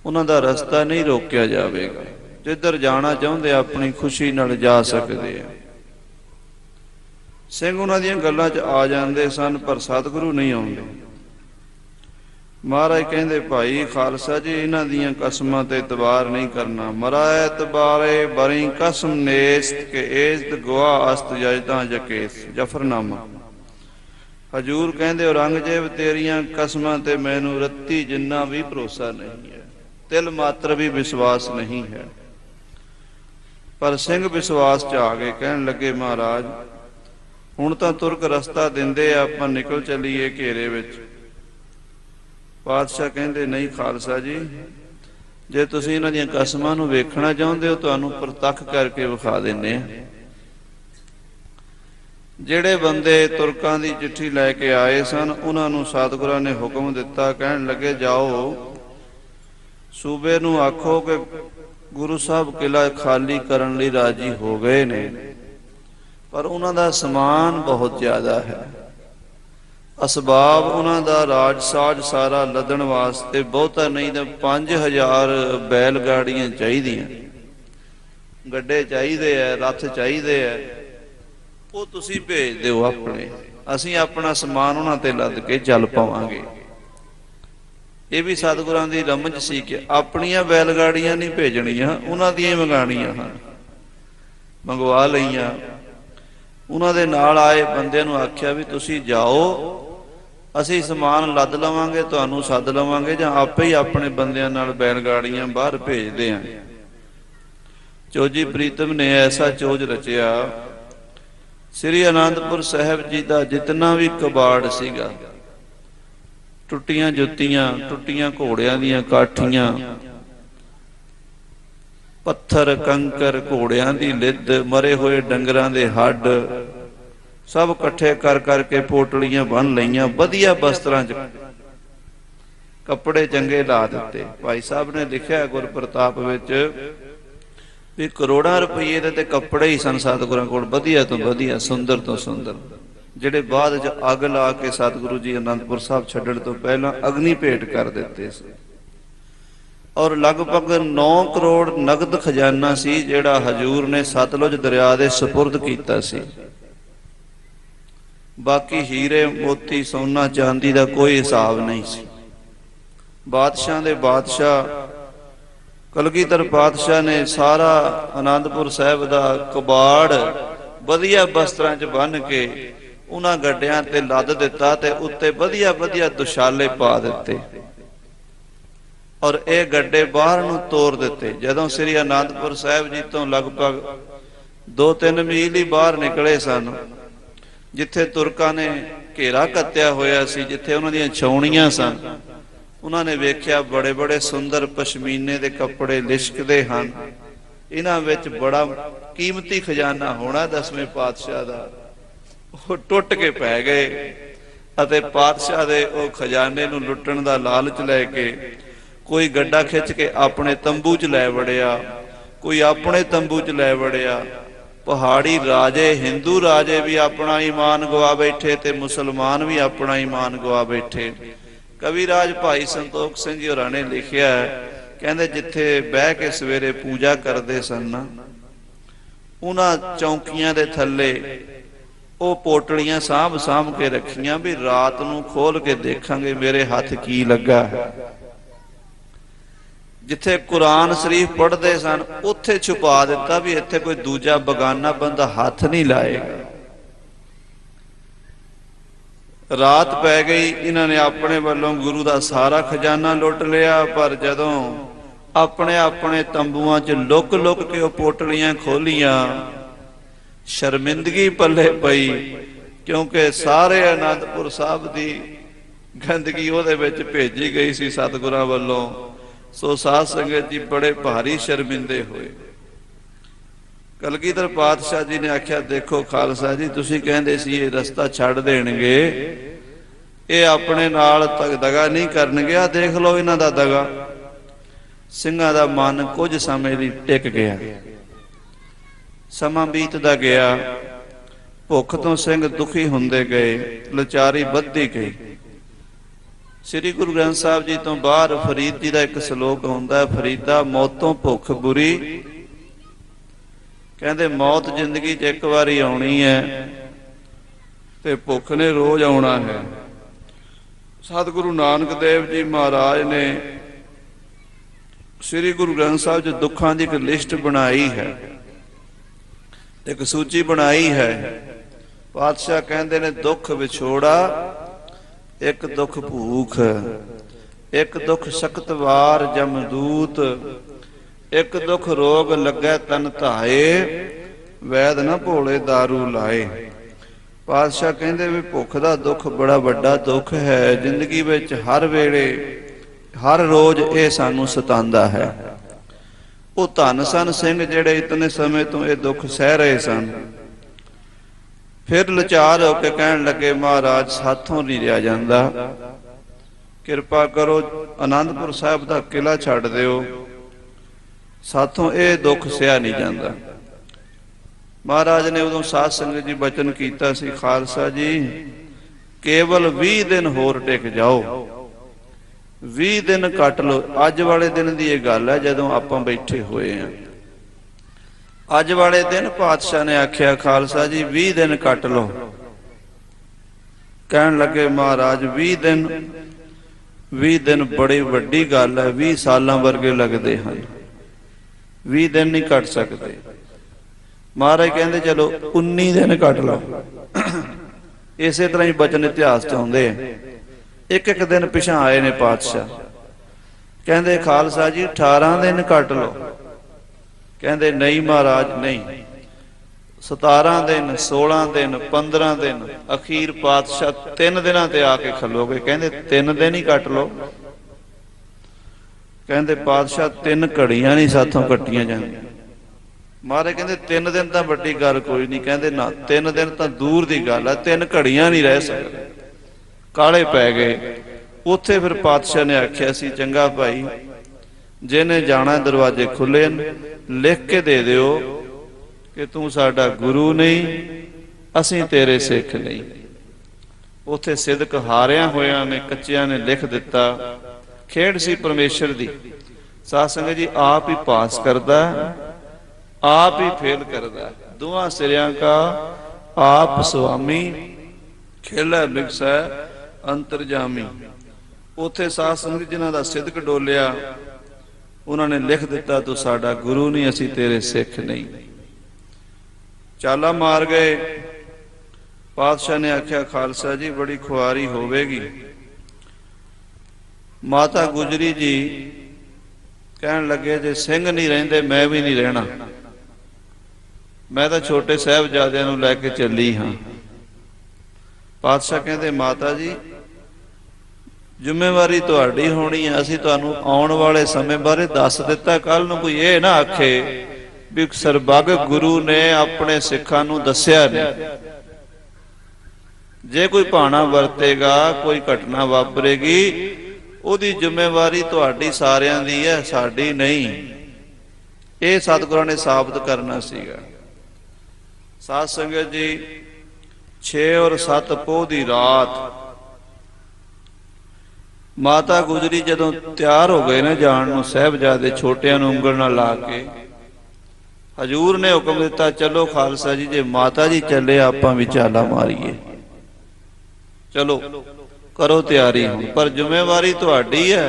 उन्हां दा रस्ता नहीं रोकिया जाएगा। जिधर जाना चाहते अपनी खुशी नाल जा सकते हैं। सिंह उन्हां दीयां गल्लां च आ जाते सन, पर सतगुरु नहीं आउंदे। महाराज कहते, भाई खालसा जी इन्हां दीयां कसमां ते इतबार नहीं करना। मरा एतबारे बरी कसम नेस्त के एस्त गुआ अस्त जजदा जकेस। जफरनामा। हजूर कहते, औरंगजेब तेरियां कसमां ते मैनू रत्ती जिन्ना भी भरोसा नहीं है, तिल मात्र भी विश्वास नहीं है। पर सिंह विश्वास च आ गए। कहन लगे, महाराज हुण तां तुरक रस्ता दिंदे, आपां निकल चलीए घेरे विच। पातशाह कहते, नहीं खालसा जी, जे तुसीं इन्हां दीयां कसमां नूं वेखना चाहुंदे हो तुहानूं प्रतੱਖ करके विखा दिंदे आ। ਜਿਹੜੇ ਬੰਦੇ ਤੁਰਕਾਂ ਦੀ चिट्ठी लैके आए सन उन्हां नूं सतगुਰਾਂ ने हुक्म दिता। कहन लगे, जाओ सूबे नूं आखो कि गुरु साहब किला खाली करन लई राजी हो गए ने, पर उन्हां दा समान बहुत ज्यादा है। असबाब उन्हां दा राजसाज सारा लदण वास्ते बहुता नहीं तो 5000 बैलगाड़ियां चाहीदियां, गड्डे चाहीदे है, रथ चाहीदे है। वो तुसीं भेज दिओ अपने, असीं अपना समान उन्हां ते लद के चल पावांगे। ये भी सतगुरां दी रमज सी कि अपनियां बैलगाड़ियां नहीं भेजणियां, उन्हां दियां मंगाणियां हन। मंगवा लईआं। उन्हां दे नाल आए बंदे नूं आख्या भी तुसीं जाओ, असीं समान लद लवांगे, तुहानूं सद लवांगे, जां आपे ही अपने बंदियां नाल बैलगाड़ियां बाहर भेजदे आं। चोजी प्रीतम ने ऐसा चोज रचिया। श्री आनंदपुर साहिब जी का जितना भी कबाड़ सीगा, टुटियां जुत्तियां, टुटियां घोड़ियां दीयां काठियां, पत्थर कंकर, घोड़ियां दी लिद, मरे हुए डंगरां दे हड्ड, सब इकट्ठे कर करके पोटलियां बन लईयां, वधिया वस्त्रां च कपड़े चंगे ला दिते। भाई साहब ने लिखिया गुरप्रताप विच भी करोड़ां रुपये दे ते कपड़े ही सन सतगुरां कोल, वधिया तो वधिया, सुंदर तो सुंदर, ਜਿਹੜੇ ਬਾਅਦ ਚ ਅੱਗ ਲਾ ਕੇ ਸਤਿਗੁਰੂ ਜੀ ਅਨੰਦਪੁਰ ਸਾਹਿਬ ਛੱਡਣ ਤੋਂ ਪਹਿਲਾਂ ਅਗਨੀ ਭੇਟ ਕਰ ਦਿੱਤੇ ਸੀ। ਔਰ ਲਗਭਗ 9 ਕਰੋੜ ਨਗਦ ਖਜ਼ਾਨਾ ਸੀ ਜਿਹੜਾ ਹਜੂਰ ਨੇ ਸਤਲੁਜ ਦਰਿਆ ਦੇ ਸਪੁਰਦ ਕੀਤਾ ਸੀ। ਬਾਕੀ ਹੀਰੇ ਮੋਤੀ ਸੋਨਾ ਚਾਂਦੀ ਦਾ ਕੋਈ ਹਿਸਾਬ ਨਹੀਂ ਸੀ। ਬਾਦਸ਼ਾਹ ਦੇ ਬਾਦਸ਼ਾਹ ਕਲਗੀਧਰ ਪਾਤਸ਼ਾਹ ਨੇ ਸਾਰਾ ਅਨੰਦਪੁਰ ਸਾਹਿਬ ਦਾ ਕਬਾੜ ਵਧੀਆ ਵਸਤਰਾਂ 'ਚ ਬੰਨ੍ਹ ਕੇ ਉਹਨਾਂ ਗੱਡਿਆਂ ਤੇ ਲੱਦ ਦਿੱਤਾ ਤੇ ਉੱਤੇ ਵਧੀਆ ਵਧੀਆ ਦੁਸ਼ਾਲੇ ਪਾ ਦਿੱਤੇ ਔਰ ਇਹ ਗੱਡੇ ਬਾਹਰ ਨੂੰ ਤੋਰ ਦਿੱਤੇ। ਜਦੋਂ ਸ੍ਰੀ ਅਨੰਦਪੁਰ ਸਾਹਿਬ ਜੀ ਤੋਂ ਲਗਭਗ 2-3 ਮੀਲ ਹੀ ਬਾਹਰ ਨਿਕਲੇ ਸਨ, ਜਿੱਥੇ ਤੁਰਕਾਂ ਨੇ ਘੇਰਾ ਕੱਤਿਆ ਹੋਇਆ ਸੀ, ਜਿੱਥੇ ਉਹਨਾਂ ਦੀਆਂ ਛਾਉਣੀਆਂ ਸਨ, ਉਹਨਾਂ ਨੇ ਵੇਖਿਆ ਬੜੇ ਬੜੇ ਸੁੰਦਰ ਪਸ਼ਮੀਨੇ ਦੇ ਕੱਪੜੇ ਲਿਸ਼ਕਦੇ ਹਨ, ਇਹਨਾਂ ਵਿੱਚ ਬੜਾ ਕੀਮਤੀ ਖਜ਼ਾਨਾ ਹੋਣਾ 10ਵੇਂ ਪਾਤਸ਼ਾਹ ਦਾ। ਉਹ ਟੁੱਟ ਕੇ ਪੈ ਗਏ ਅਤੇ ਪਾਤਸ਼ਾਹ ਦੇ ਉਹ ਖਜ਼ਾਨੇ ਨੂੰ ਲੁੱਟਣ ਦਾ ਲਾਲਚ ਲੈ ਕੇ ਕੋਈ ਗੱਡਾ ਖਿੱਚ ਕੇ ਆਪਣੇ ਤੰਬੂ 'ਚ ਲੈ ਵੜਿਆ, ਕੋਈ ਆਪਣੇ ਤੰਬੂ 'ਚ ਲੈ ਵੜਿਆ। ਪਹਾੜੀ ਰਾਜੇ, ਹਿੰਦੂ ਰਾਜੇ ਵੀ ਆਪਣਾ ਈਮਾਨ ਗਵਾ ਬੈਠੇ ਤੇ ਮੁਸਲਮਾਨ ਵੀ ਆਪਣਾ ਈਮਾਨ ਗਵਾ ਬੈਠੇ। ਕਵੀਰਾਜ ਭਾਈ ਸੰਤੋਖ ਸਿੰਘ ਜੀ ਹੋਰਾਂ ਨੇ ਲਿਖਿਆ, ਕਹਿੰਦੇ ਜਿੱਥੇ ਬਹਿ ਕੇ ਸਵੇਰੇ ਪੂਜਾ ਕਰਦੇ ਸਨ ਨਾ, ਉਹਨਾਂ ਚੌਂਕੀਆਂ ਦੇ ਥੱਲੇ ਉਹ ਪੋਟਲੀਆਂ ਸਾਂਭ ਸਾਂਭ ਕੇ ਰੱਖੀਆਂ ਵੀ ਰਾਤ ਨੂੰ ਖੋਲ ਕੇ ਦੇਖਾਂਗੇ ਮੇਰੇ ਹੱਥ ਕੀ ਲੱਗਾ। ਜਿੱਥੇ ਕੁਰਾਨ ਸ਼ਰੀਫ ਪੜ੍ਹਦੇ ਸਨ ਉੱਥੇ ਛੁਪਾ ਦਿੱਤਾ ਵੀ ਇੱਥੇ ਕੋਈ ਦੂਜਾ ਬਗਾਨਾ ਬੰਦਾ ਹੱਥ ਨਹੀਂ ਲਾਏਗਾ। ਰਾਤ ਪੈ ਗਈ, ਇਹਨਾਂ ਨੇ ਆਪਣੇ ਵੱਲੋਂ ਗੁਰੂ ਦਾ ਸਾਰਾ ਖਜ਼ਾਨਾ ਲੁੱਟ ਲਿਆ, ਪਰ ਜਦੋਂ ਆਪਣੇ ਆਪਣੇ ਤੰਬੂਆਂ 'ਚ ਲੁਕ ਲੁਕ ਕੇ ਉਹ ਪੋਟਲੀਆਂ ਖੋਲੀਆਂ, ਸ਼ਰਮਿੰਦਗੀ ਪੱਲੇ ਪਈ, ਕਿਉਂਕਿ ਸਾਰੇ ਅਨੰਦਪੁਰ ਸਾਹਿਬ ਦੀ ਗੰਦਗੀ ਉਹਦੇ ਵਿੱਚ ਭੇਜੀ ਗਈ ਸੀ ਸਤਿਗੁਰਾਂ ਵੱਲੋਂ। ਸੋ ਸਾਧ ਸੰਗਤ ਜੀ ਬੜੇ ਭਾਰੀ ਸ਼ਰਮਿੰਦੇ ਹੋਏ। ਕਲਗੀਧਰ ਪਾਤਸ਼ਾਹ ਜੀ ਨੇ ਆਖਿਆ, ਦੇਖੋ ਖਾਲਸਾ ਜੀ, ਤੁਸੀਂ ਕਹਿੰਦੇ ਸੀ ਇਹ ਰਸਤਾ ਛੱਡ ਦੇਣਗੇ, ਇਹ ਆਪਣੇ ਨਾਲ ਦਗਾ ਨਹੀਂ ਕਰਨਗੇ, ਆ ਦੇਖ ਲਓ ਇਹਨਾਂ ਦਾ ਦਗਾ। ਸਿੰਘਾਂ ਦਾ ਮਨ ਕੁਝ ਸਮੇਂ ਲਈ ਟਿਕ ਗਿਆ। ਸਮਾਂ ਬੀਤਦਾ ਗਿਆ, ਭੁੱਖ ਤੋਂ ਸਿੰਘ ਦੁਖੀ ਹੁੰਦੇ ਗਏ, ਲਾਚਾਰੀ ਵੱਧਦੀ ਗਈ। ਸ੍ਰੀ ਗੁਰੂ ਗ੍ਰੰਥ ਸਾਹਿਬ ਜੀ ਤੋਂ ਬਾਹਰ ਫਰੀਦ ਜੀ ਦਾ ਇੱਕ ਸ਼ਲੋਕ ਆਉਂਦਾ, ਫਰੀਦਾ ਮੌਤੋਂ ਭੁੱਖ ਬੁਰੀ। ਕਹਿੰਦੇ ਮੌਤ ਜ਼ਿੰਦਗੀ 'ਚ ਇੱਕ ਵਾਰੀ ਆਉਣੀ ਹੈ ਤੇ ਭੁੱਖ ਨੇ ਰੋਜ਼ ਆਉਣਾ ਹੈ। ਸਤਿਗੁਰੂ ਨਾਨਕ ਦੇਵ ਜੀ ਮਹਾਰਾਜ ਨੇ ਸ੍ਰੀ ਗੁਰੂ ਗ੍ਰੰਥ ਸਾਹਿਬ 'ਚ ਦੁੱਖਾਂ ਦੀ ਇੱਕ ਲਿਸਟ ਬਣਾਈ ਹੈ, ਇੱਕ ਸੂਚੀ ਬਣਾਈ ਹੈ। ਪਾਤਸ਼ਾਹ ਕਹਿੰਦੇ ਨੇ ਦੁੱਖ ਵਿਛੋੜਾ, ਇੱਕ ਦੁੱਖ ਭੂਖ, ਇੱਕ ਦੁੱਖ ਸਖਤ ਵਾਰ ਜਮਦੂਤ, ਇੱਕ ਦੁੱਖ ਰੋਗ ਲੱਗੈ ਤਨ ਧਾਏ, ਵੈਦ ਨਾ ਭੋਲੇ ਦਾਰੂ ਲਾਏ। ਪਾਤਸ਼ਾਹ ਕਹਿੰਦੇ ਵੀ ਭੁੱਖ ਦਾ ਦੁੱਖ ਬੜਾ ਵੱਡਾ ਦੁੱਖ ਹੈ। ਜ਼ਿੰਦਗੀ ਵਿੱਚ ਹਰ ਵੇਲੇ ਹਰ ਰੋਜ਼ ਇਹ ਸਾਨੂੰ ਸਤਾਉਂਦਾ ਹੈ। ਉਹ ਧੰਨ ਸਨ ਸਿੰਘ ਜਿਹੜੇ ਇਤਨੇ ਸਮੇਂ ਤੋਂ ਇਹ ਦੁੱਖ ਸਹਿ ਰਹੇ ਸਨ। ਫਿਰ ਲਾਚਾਰ ਹੋ ਕੇ ਕਹਿਣ ਲੱਗੇ, ਮਹਾਰਾਜ ਸਾਥੋਂ ਨਹੀਂ ਰਿਹਾ ਜਾਂਦਾ, ਕਿਰਪਾ ਕਰੋ ਅਨੰਦਪੁਰ ਸਾਹਿਬ ਦਾ ਕਿਲਾ ਛੱਡ ਦਿਓ, ਸਾਥੋਂ ਇਹ ਦੁੱਖ ਸਹਿਆ ਨਹੀਂ ਜਾਂਦਾ। ਮਹਾਰਾਜ ਨੇ ਉਦੋਂ ਸਾਧ ਸੰਗਤ ਜੀ ਬਚਨ ਕੀਤਾ ਸੀ, ਖਾਲਸਾ ਜੀ ਕੇਵਲ 20 ਦਿਨ ਹੋਰ ਟਿਕ ਜਾਓ, 20 ਦਿਨ ਕੱਟ ਲਓ। ਅੱਜ ਵਾਲੇ ਦਿਨ ਦੀ ਇਹ ਗੱਲ ਹੈ ਜਦੋਂ ਆਪਾਂ ਬੈਠੇ ਹੋਏ ਹਾਂ। ਅੱਜ ਵਾਲੇ ਦਿਨ ਪਾਤਸ਼ਾਹ ਨੇ ਆਖਿਆ, ਖਾਲਸਾ ਜੀ 20 ਦਿਨ ਕੱਟ ਲਓ। ਕਹਿਣ ਲੱਗੇ ਮਹਾਰਾਜ 20 ਦਿਨ ਬੜੀ ਵੱਡੀ ਗੱਲ ਹੈ, 20 ਸਾਲਾਂ ਵਰਗੇ ਲੱਗਦੇ ਹਨ, 20 ਦਿਨ ਨਹੀਂ ਕੱਟ ਸਕਦੇ। ਮਹਾਰਾਜ ਕਹਿੰਦੇ ਚਲੋ 19 ਦਿਨ ਕੱਟ ਲਓ। ਇਸੇ ਤਰ੍ਹਾਂ ਹੀ ਬਚਨ ਇਤਿਹਾਸ ਚ ਆਉਂਦੇ ਆ, ਇੱਕ ਇੱਕ ਦਿਨ ਪਿਛਾਂ ਆਏ ਨੇ ਪਾਤਸ਼ਾਹ। ਕਹਿੰਦੇ ਖਾਲਸਾ ਜੀ 18 ਦਿਨ ਕੱਟ ਲਓ। ਕਹਿੰਦੇ ਨਹੀਂ ਮਹਾਰਾਜ ਨਹੀਂ, 17 ਦਿਨ 16 ਦਿਨ 15 ਦਿਨ, ਅਖੀਰ ਪਾਤਸ਼ਾਹ 3 ਦਿਨਾਂ ਤੇ ਆ ਕੇ ਖਲੋਗੇ। ਕਹਿੰਦੇ 3 ਦਿਨ ਹੀ ਕੱਟ ਲਓ। ਕਹਿੰਦੇ ਪਾਤਸ਼ਾਹ 3 ਘੜੀਆਂ ਨਹੀਂ ਸਾਥੋਂ ਕੱਟੀਆਂ ਜਾਂਦੀਆਂ। महाराज कहते 3 दिन तो वड्डी गल कोई नहीं, कहते ना 3 दिन तो दूर की गल है, 3 घड़ियां नहीं रह सकते, काले पै गए। उत्थे फिर पातशाह ने आख्या सी चंगा भाई जिन्हें जाना दरवाजे खुले लिख के दे दिओ कि तू साडा गुरु नहीं, असीं तेरे सिख नहीं। उत्थे सिदक हारिया होया ने कच्चियां ने लिख दिता। खेड सी परमेश्वर दी। साध संगत जी आप ही पास करदा, आप ही फेल करदा, दोवां सिरियां का आप स्वामी, खेला बिगसै अंतरजामी। उत्थे साध संगत जिन्हां दा सिदक डोलिया उन्होंने लिख दिता तू साडा गुरु नहीं, असीं तेरे सिख नहीं। चाला मार गए। पातशाह ने आख्या खालसा जी बड़ी खुआरी होवेगी। माता गुजरी जी कहन लगे जे सिंह नहीं रहिंदे मैं भी नहीं रहना, मैं तो छोटे साहिबजादियां नूं लैके चली हाँ। पातशाह कहते माता जी जिम्मेवारी तुहाडी होनी है, असीं तुहानूं आउण वाले समय बारे दस दिता, कल नूं कोई ये ना आखे भी सरबग गुरु ने अपने सिखां नूं दस्सिया नहीं। जे कोई भाना वरतेगा, कोई घटना वापरेगी, उहदी जिम्मेवारी तुहाडी सारियां दी है, साडी नहीं। ये सतगुरां ने साबित करना सीगा। साध संगत जी 6 और 7 पोह दी रात माता गुजरी जदों तैयार हो गए ना जाण नूं, साहिबजादे छोटियां नूं उंगल नाल ला के हजूर ने हुक्म दिता चलो खालसा जी जे माता जी चले आपां भी चाला मारीए, चलो करो तैयारी हुण, पर जिम्मेवारी तुहाडी है,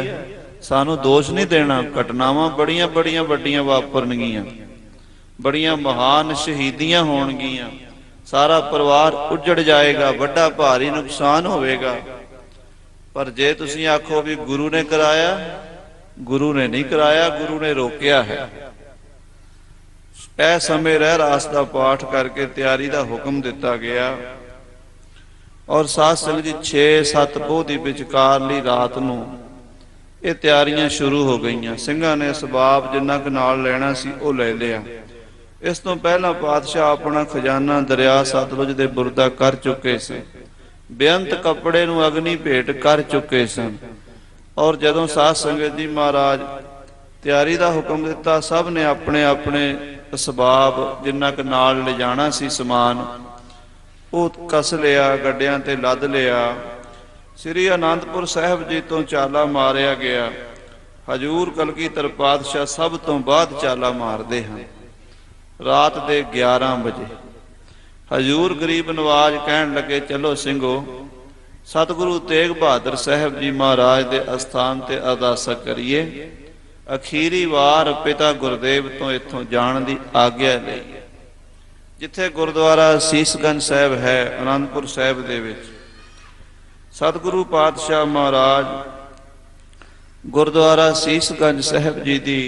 सानू दोष नहीं देना। घटनावां बड़ियां बड़ियां वड्डियां वापरनगियां, बड़ियां महान शहीदियां होणगियां, सारा परिवार उजड़ जाएगा, बड़ा भारी नुकसान होवेगा। पर जे तुसीं आखो भी गुरु ने कराया, गुरु ने नहीं कराया, गुरु ने रोकिया है। ऐ समय रहरास दा पाठ करके तैयारी दा हुक्म दिता गया। और साध संगत जी 6-7 पोह दी विचकारली रात नूं ये तैयारियां शुरू हो गईयां। ਸਿੰਘਾਂ ने असबाब जिन्ना क नाल लैना सी ਉਹ ਲੈ लिया। इस तो पहला पातशाह अपना खजाना दरिया सतलुज दे बुरदा कर चुके सी, बेअंत कपड़े नूं अग्नि भेंट कर चुके सन। और जदों साध संगत जी महाराज तैयारी का हुक्म दिता, सब ने अपने अपने असबाब जिन्ना क नाल ले जाना सी समान वो कस लिया, गड्डियां ते लद लिया। श्री आनंदपुर साहिब जी तो चाला मारिया गया। हजूर कलगीधर पातशाह सब तो बाद चाला मारते हैं। रात दे 11 बजे हजूर गरीब नवाज कहन लगे चलो ਸਿੰਘੋ सतगुरु तेग बहादुर साहब जी महाराज के अस्थान ते अरदासा करिए, अखीरी वार पिता गुरदेव तो इथों जाण की आग्ञा लईए। जिथे गुरुद्वारा सीसगंज साहब है आनंदपुर साहब दे विच सतगुरु पातशाह महाराज गुरुद्वारा सीसगंज साहब जी की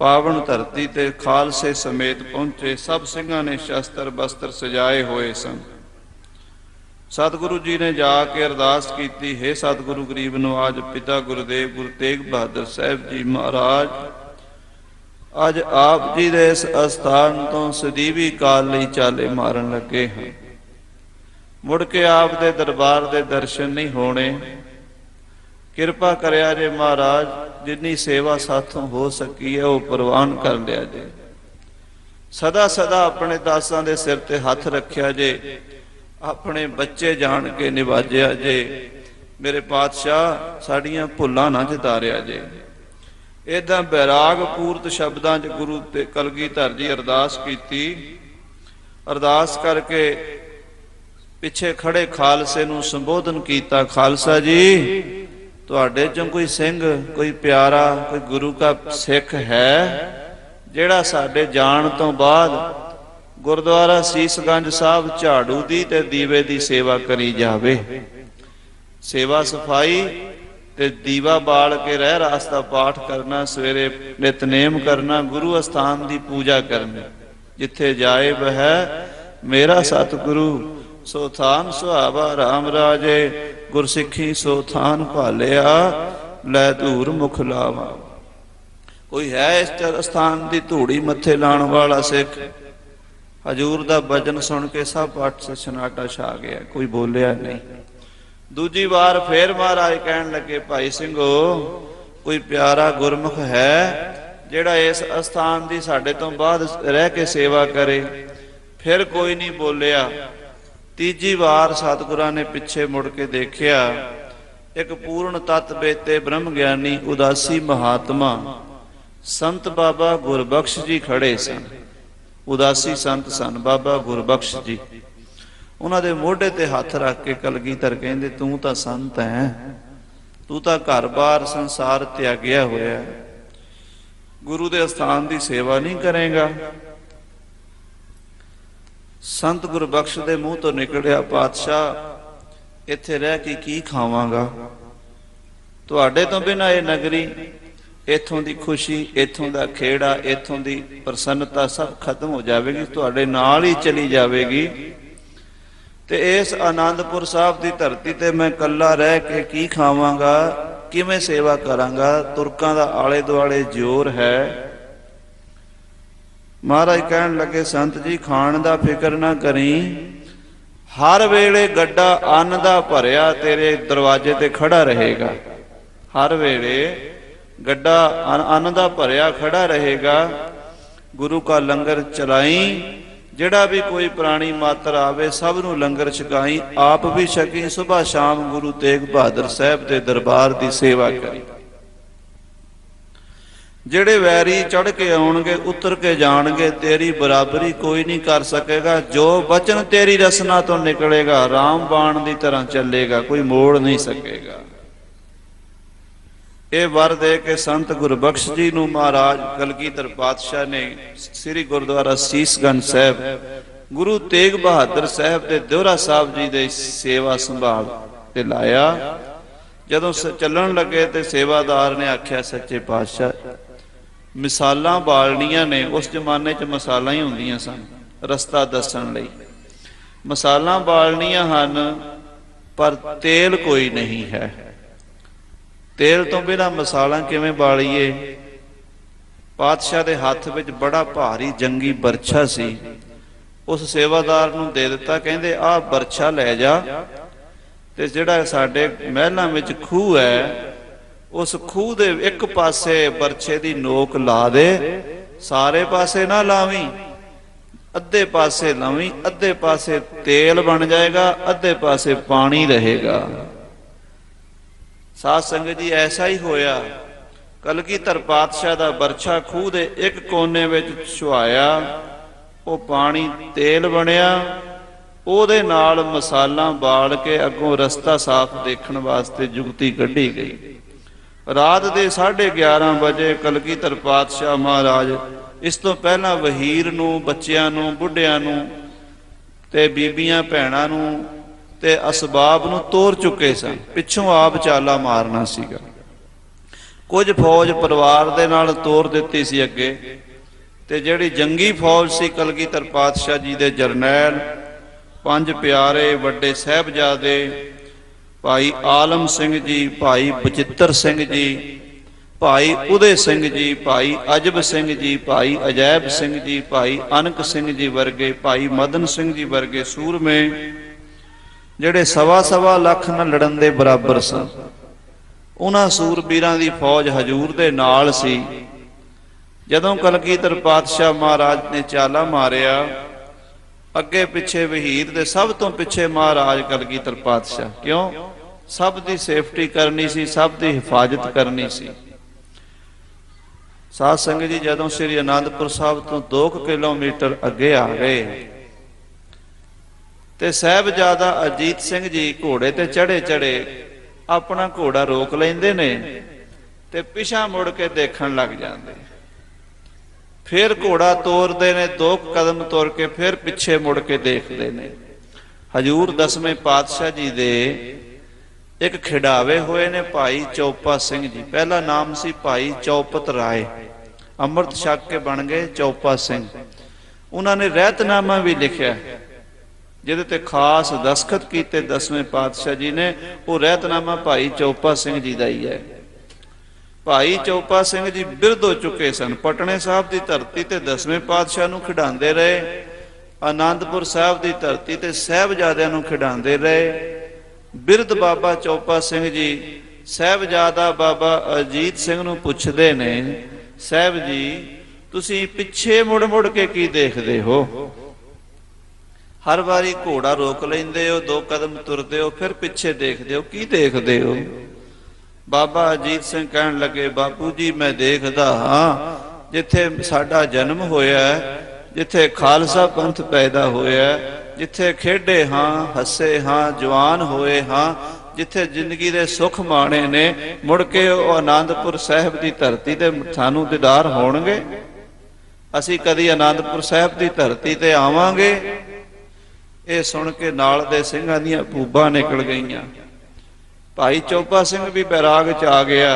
पावन धरती ते खालसे समेत पहुंचे। सब ਸਿੰਘਾਂ ने शस्त्र बस्त्र सजाए हुए सन। सतगुरु जी ने जाके अरदास की, हे सतगुरु गरीब नवाज पिता गुरुदेव गुरु तेग बहादुर साहब जी महाराज, अज आप जी दे इस अस्थान तो सदीवी काल लई चाले मारन लगे हैं। मुड़ के आप दे दरबार दे दर्शन नहीं होने, किरपा करया जे महाराज, जिन्नी सेवा साथों हो सकी है वो प्रवान कर लिया जे। सदा सदा अपने दासां दे सिर ते हथ रखिया जे, अपने बच्चे जान के निवाजिया जे। मेरे पातशाह साड़ियां भुल्लां ना जतारिया जे। इदां बैराग पूरत शब्दां च गुरु ते कलगीधर जी अरदास की। अरदास करके पिछे खड़े खालसे नूं संबोधन किया, खालसा जी तुहाडे चों कोई सिंह, कोई प्यारा, कोई गुरु का सिख है जिहड़ा साडे जाण तो बाद गुरुद्वारा सीसगंज साहब झाड़ू दी ते दीवे दी सेवा करी जावे। सेवा सफाई ते दीवा बाल के रह रास्ता पाठ करना, सवेरे नितनेम करना, गुरु अस्थान की पूजा करनी। जिथे जाए वह मेरा सतगुरु, सो थान सुहावा राम राजे, गुरसिखी सो थान भालिया, लै धूर मुख लावा। कोई है इस स्थान की धूड़ी मत्थे लाने वाला सिख? हजूर का भजन सुन के सब पट से सन्नाटा छा गया, कोई बोलिया नहीं। दूजी बार फिर महाराज कहन लगे, भाई सिंघो कोई प्यारा गुरमुख है जिहड़ा इस अस्थान की साडे तो बाद रह के सेवा करे? फिर कोई नहीं बोलिया। तीजी बार सतगुरां ने पिछे मुड़ के देखिया, एक पूर्ण तत्त बेते ब्रह्म ज्ञानी उदासी महात्मा संत बाबा गुरबख्श जी खड़े सन। उदासी संत सन बाबा गुरबख्श जी। उन्हां दे मोढे ते हथ रख के कलगीधर कहंदे, तू तां संत है, तू तां घर बार संसार त्यागिया होया, गुरु दे स्थान की सेवा नहीं करेगा? संत गुरबख्श दे मूँह तो निकलिया, पातशाह इत्थे रह के की खावांगा? तुहाडे तो बिना ये नगरी, इथों की खुशी, इथों का खेड़ा, इथों की प्रसन्नता सब खत्म हो जाएगी, तुहाडे नाल ही चली जाएगी। ते इस आनंदपुर साहब की धरती ते मैं कला रह के की खावांगा, किवें सेवा करांगा? तुरकां दा आले दुआले जोर है। महाराज कहन लगे, संत जी खाण दा फिक्र ना करी, हर वेले गड्ढा अन्न दा भरिया तेरे दरवाजे ते खड़ा रहेगा। हर वेले गड्ढा अन्न दा भरिया खड़ा रहेगा। गुरु का लंगर चलाई, जिहड़ा भी कोई प्राणी मात्र आवे सब नूं लंगर छकाई, आप भी छकी, सुबह शाम गुरु तेग बहादुर साहब के दरबार की सेवा करी। जिहड़े वैरी चढ़ के आउणगे उतर के जाणगे, तेरी बराबरी कोई नहीं कर सकेगा। जो वचन तेरी रसना तो निकलेगा राम बाण की तरह चलेगा, कोई मोड़ नहीं सकेगा। ये वर दे के संत गुरबख्श जी नूं महाराज कलगीधर पातशाह ने श्री गुरुद्वारा सीसगंज साहब गुरु तेग बहादुर साहब के दोहरा साहब जी दे सेवा संभाल ते लाया। जदों चलन लगे तो सेवादार ने आख्या, सच्चे पातशाह मिसालां बालनियां ने, उस जमाने च मिसालां ही हुंदियां सन रस्ता दस्सण लई। मिसालां बालनियां हन पर तेल कोई नहीं है। तेल तो बिना मिसालां किवें बालीए? पातशाह दे हत्थ विच बड़ा भारी जंगी बरछा सी, उस सेवादार नूं दे दिता, कहंदे आ बरछा लै जा ते जिहड़ा साडे महलां विच खूह है उस खूह दे एक पासे बरछे दी नोक ला दे, सारे पासे ना लावी, अद्धे पासे लावी, अद्धे पासे तेल बन जाएगा, अद्धे पासे पानी रहेगा। साध संगत जी ऐसा ही होया। कलगीधर पातशाह दा बरछा खूह दे एक कोने विच छुआया, वो पानी तेल बनिया, ਉਹਦੇ नाल मसाला बाल के अगों रस्ता साफ देखण वास्ते जुगती कढ़ी गई। रात के 11:30 बजे कलगीधर पातशाह महाराज इस तो पहला वहीर नूं, बच्चियां नूं, बुढ़ियां नूं ते बीबियां भैणां नूं ते असबाब नूं तोड़ चुके सन। पिछों आप चाला मारना सीगा। कुछ फौज परिवार दे नाल तोड़ दित्ती सी अगे, ते जिहड़ी जंगी फौज सी कलगीधर पातशाह जी दे जरनैल, 5 प्यारे वड्डे साहिबजादे, भाई आलम सिंह जी, भाई बचित्र सिंह जी, भाई उदय सिंह जी, भाई अजब सिंह जी, भाई अजैब सिंह जी, भाई अनक सिंह जी वर्गे, भाई मदन सिंह जी वर्गे सूरमे जिहड़े 1.25 लाख नाल लड़न दे बराबर सन, उन्हां सूरबीरां दी फौज हजूर दे नाल सी। जदों कलगीधर पातशाह महाराज ने चाला मारिया, अगे पिछे वहीर दे सब तो पिछे महाराज कलगीधर पातशाह। क्यों? सब दी सेफ्टी करनी सी, सब दी हिफाजत करनी सी। साध संगत जी जदों श्री आनंदपुर साहब तो 2 किलोमीटर अगे आ गए ते साहिबजादा अजीत सिंह जी घोड़े ते चढ़े अपना घोड़ा रोक लेंदे ने ते पिछा मुड़ के देखण लग जांदे। फिर घोड़ा तोरते ने, 2 कदम तुर के फिर पिछे मुड़ के देखते ने। हजूर 10वें पातशाह जी दे एक खिडावे हुए ने भाई चौपा सिंह जी। पहला नाम सी भाई चौपत राय, अमृत छक के बन गए चौपा सिंह। उन्होंने रहतनामा भी लिखा जिहदे ते खास दस्तखत कीते 10वें पातशाह जी ने। वो रहतनामा भाई चौपा सिंह जी का ही है। भाई चौपा सिंह जी बिरध हो चुके सन। पटने साहब की धरती ते 10वें पातशाह नूं खिडांदे रहे, आनंदपुर साहब की धरती ते साहिबजादिਆਂ नूं खिडांदे रहे। बिरध बाबा चौपा सिंह जी साहिबजादा बाबा अजीत सिंह नूं पुछदे ने, साहिब जी तुसीं पिछे मुड़ मुड़ के की देखदे हो? हर बारी घोड़ा रोक लेंदे हो, 2 कदम तुरदे हो, फिर पिछे देखदे हो, की देखदे हो? बाबा अजीत सिंह कहन लगे, बापू जी मैं देखदा हां जिथे साडा जन्म होया है, जिथे खालसा पंथ पैदा होया, जिथे खेडे हां, हसे हां, जवान होए हां, जिथे जिंदगी दे सुख माणे ने, मुड़ के आनंदपुर साहिब की धरती ते सानू दीदार होणगे? असी कदी आनंदपुर साहिब की धरती ते आवांगे? ये सुन के नाल दे सिंघां दीयां पूबां निकल गईयां। भाई चौपा सिंह भी बैराग च आ गया,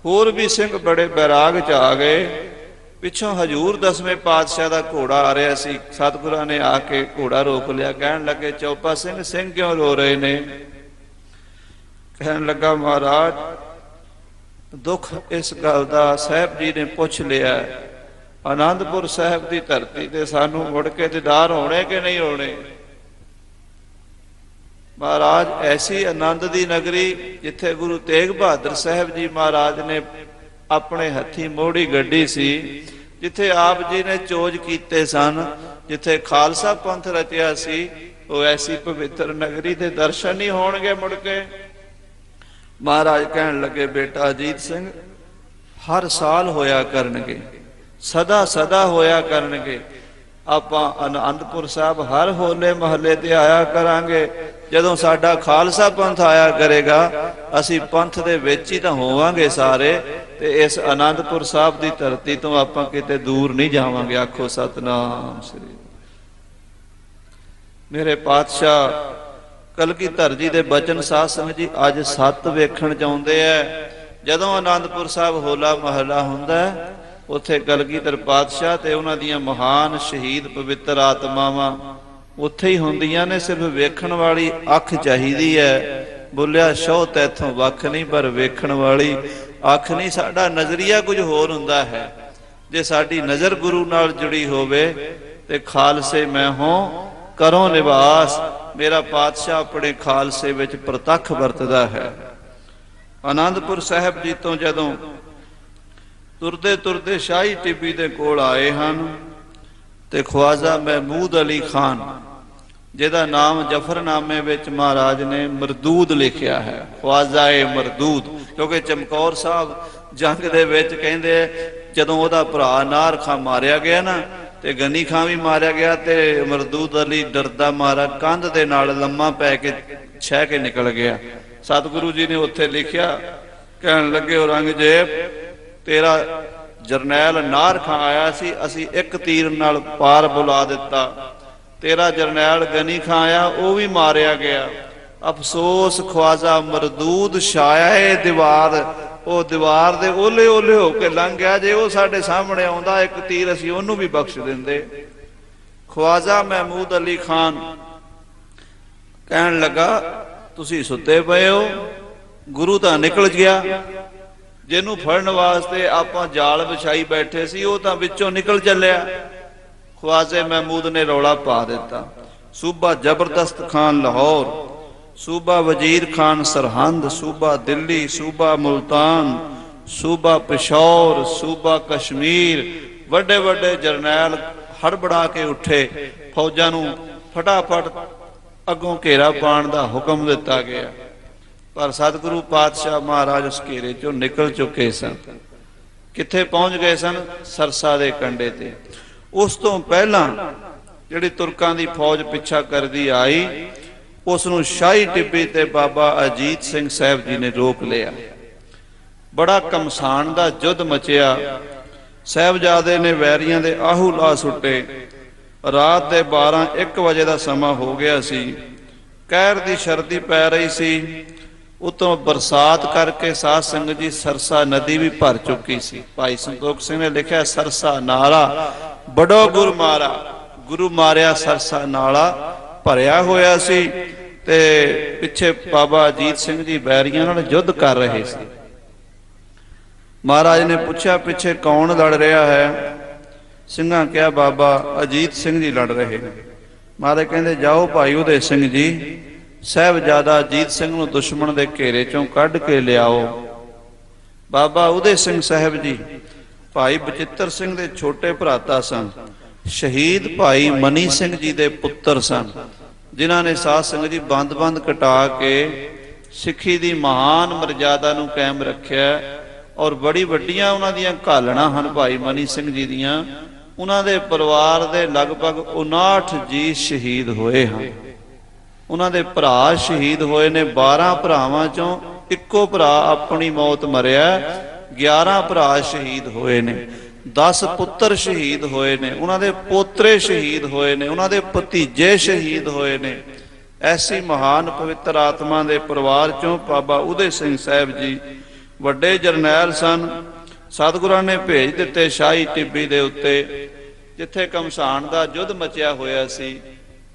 होर भी सिंह बड़े बैराग च आ गए। पिछों हजूर 10वें पातशाह का घोड़ा आ रहा सी, सतगुरां ने आके घोड़ा रोक लिया। कहन लगे, चौपा सिंह सिंह क्यों रो रहे ने? कहन लगा, महाराज दुख इस गल का साहब जी ने पुछ लिया, आनंदपुर साहब की धरती ते सानू मुड़ के दीदार होने कि नहीं होने? महाराज ऐसी आनंद की नगरी जिथे गुरु तेग बहादुर साहब जी महाराज ने अपने हथी मोड़ी गड्डी सी, जिथे आप जी ने चोज कीते सन, जिथे खालसा पंथ रचिया सी, वो ऐसी पवित्र नगरी के दर्शन ही होणगे मुड़ के? महाराज कहन लगे, बेटा अजीत सिंह हर साल होया करनगे, सदा सदा होया करनगे। आपां आनंदपुर साहब हर होले महल्ले ते आया करांगे। जदों साडा खालसा पंथ आया करेगा, असी पंथ दे विच ही तां होवांगे सारे, ते इस आनंदपुर साहब की धरती तो आपां किते दूर नहीं जावांगे। आखो सतनाम श्री। मेरे पातशाह कलगीधर जी दे बचन साध संगत जी अज सत वेखण चाहुंदे है। जदों आनंदपुर साहब होला महला हुंदा है, उत्थे कलगीधर पातशाह ते उन्हां दीयां महान शहीद पवित्र आत्मावां उत्थे ही हुंदियां ने। सिर्फ वेखण वाली अख चाहिदी है। बोलिया शौ तैथों वख नहीं, पर वेखण वाली अख नहीं। साडा नजरिया कुछ होर हुंदा है। जे साडी नज़र गुरु नाल जुड़ी होवे ते खालसे मैं हों करों निवास। मेरा पातशाह अपने खालसे विच प्रतख वरतदा है। आनंदपुर साहब जी तो जदों तुरदे तुरदे शाही टिब्बी दे कोल आए हन, ते ख्वाजा महमूद अली खान जिहदा नाम जफरनामे विच महाराज ने मरदूद लिखिया है, ख्वाजा ए मरदूद। क्योंकि चमकौर साहब जंग दे विच कहंदे जदों ओहदा भरा नार खां मारिया गया ना, ते गनी खां भी मारिया गया, ते मरदूद अली डरदा मारा कंध दे नाल लम्मा पै के छह के निकल गया। सतगुरु जी ने उत्थे लिखिया, कहन लगे औरंगजेब तेरा जरनैल नार खां आया सी, असी एक तीर नाल पार बुला दिता। तेरा जरनैल गनी खां आया, वो भी मारिया गया। अफसोस ख्वाजा मरदूद छाया है दीवार, वो दीवार दे ओले ओले हो के लंघ गया। जे वो साडे सामने आउंदा एक तीर असी ओनू भी बख्श दिंदे। ख्वाजा महमूद अली खान कहन लगा, तुसी सुते पे हो, गुरु तां निकल गया। जिन्हों फड़न वास्ते आपां जाल विछाई बैठे सी, वो तां विचों निकल चलिया। ख्वाजे महमूद ने रौला पा दिता। सूबा जबरदस्त खान लाहौर, सूबा वजीर खान सरहंद, सूबा दिल्ली, सूबा मुल्तान, सूबा पेशौर, सूबा कश्मीर, वड्डे वड्डे जरनैल हड़बड़ा के उठे। फौजां नूं फटाफट अगों घेरा पाण दा हुक्म दिता गया। पर सतगुरु पातशाह महाराज उस घेरे चों निकल चुके सन। किथे पहुंच गए सन? सरसा दे कंडे ते। उस तो पहला जिहड़ी तुरकां दी फौज पिछा करदी आई, उसनूं शाही टिब्बी ते बाबा अजीत सिंह साहब जी ने रोक लिया। बड़ा कमसान दा युद्ध मचिया। साहिबजादे ने वैरियां दे आहू ला सुट्टे। रात दे 12-1 बजे का समा हो गया सी। कहर दी शर्दी पै रही सी। उतों बरसात करके साध संगत जी सरसा नदी भी भर चुकी सी। भाई संतोख सिंह ने लिखा, सरसा नाला बड़ो गुरु मारा। गुरु मारिया सरसा नाला भरिया होया सी, ते पिछे बाबा अजीत सिंह जी बैरियां नाल युद्ध कर रहे सी। महाराज ने पूछा पिछे कौन लड़ रहा है? ਸਿੰਘਾਂ ਕਿਹਾ बाबा अजीत सिंह जी लड़ रहे हैं। महाराज कहते जाओ भाई उदय सिंह जी साहिबजादा अजीत सिंह नूं दुश्मन के घेरे चों कढ़ के लियाओ। बाबा उदय सिंह साहिब जी भाई बचिੱਤਰ सिंह के छोटे भराता सन। शहीद भाई मनी सिंह जी के पुत्र सन, जिन्हां ने साध संगत जी बंद बंद कटा के सिੱਖੀ की महान मर्यादा नूं कायम रखिया और बड़ी वड्डियां उन्हां दीयां घालणा हन भाई मनी सिंह जी दीयां। उन्हां दे परिवार दे लगभग 59 जी शहीद होए हैं। उन्हां दे भरा शहीद होए ने। 12 भरावां चों इक्को भरा अपनी मौत मरिया, 11 भरा शहीद होए ने, 10 पुत्र शहीद होए ने, उन्हां दे पोतरे शहीद होए ने, उन्हां दे भतीजे शहीद होए ने। ऐसी महान पवित्र आत्मा दे परिवार चों बाबा उदय सिंह साहिब जी वड्डे जरनैल सन। सतगुरां ने भेज दिते शाही टिब्बी दे उत्ते, जिथे घमसान दा युद्ध मचिया होया सी।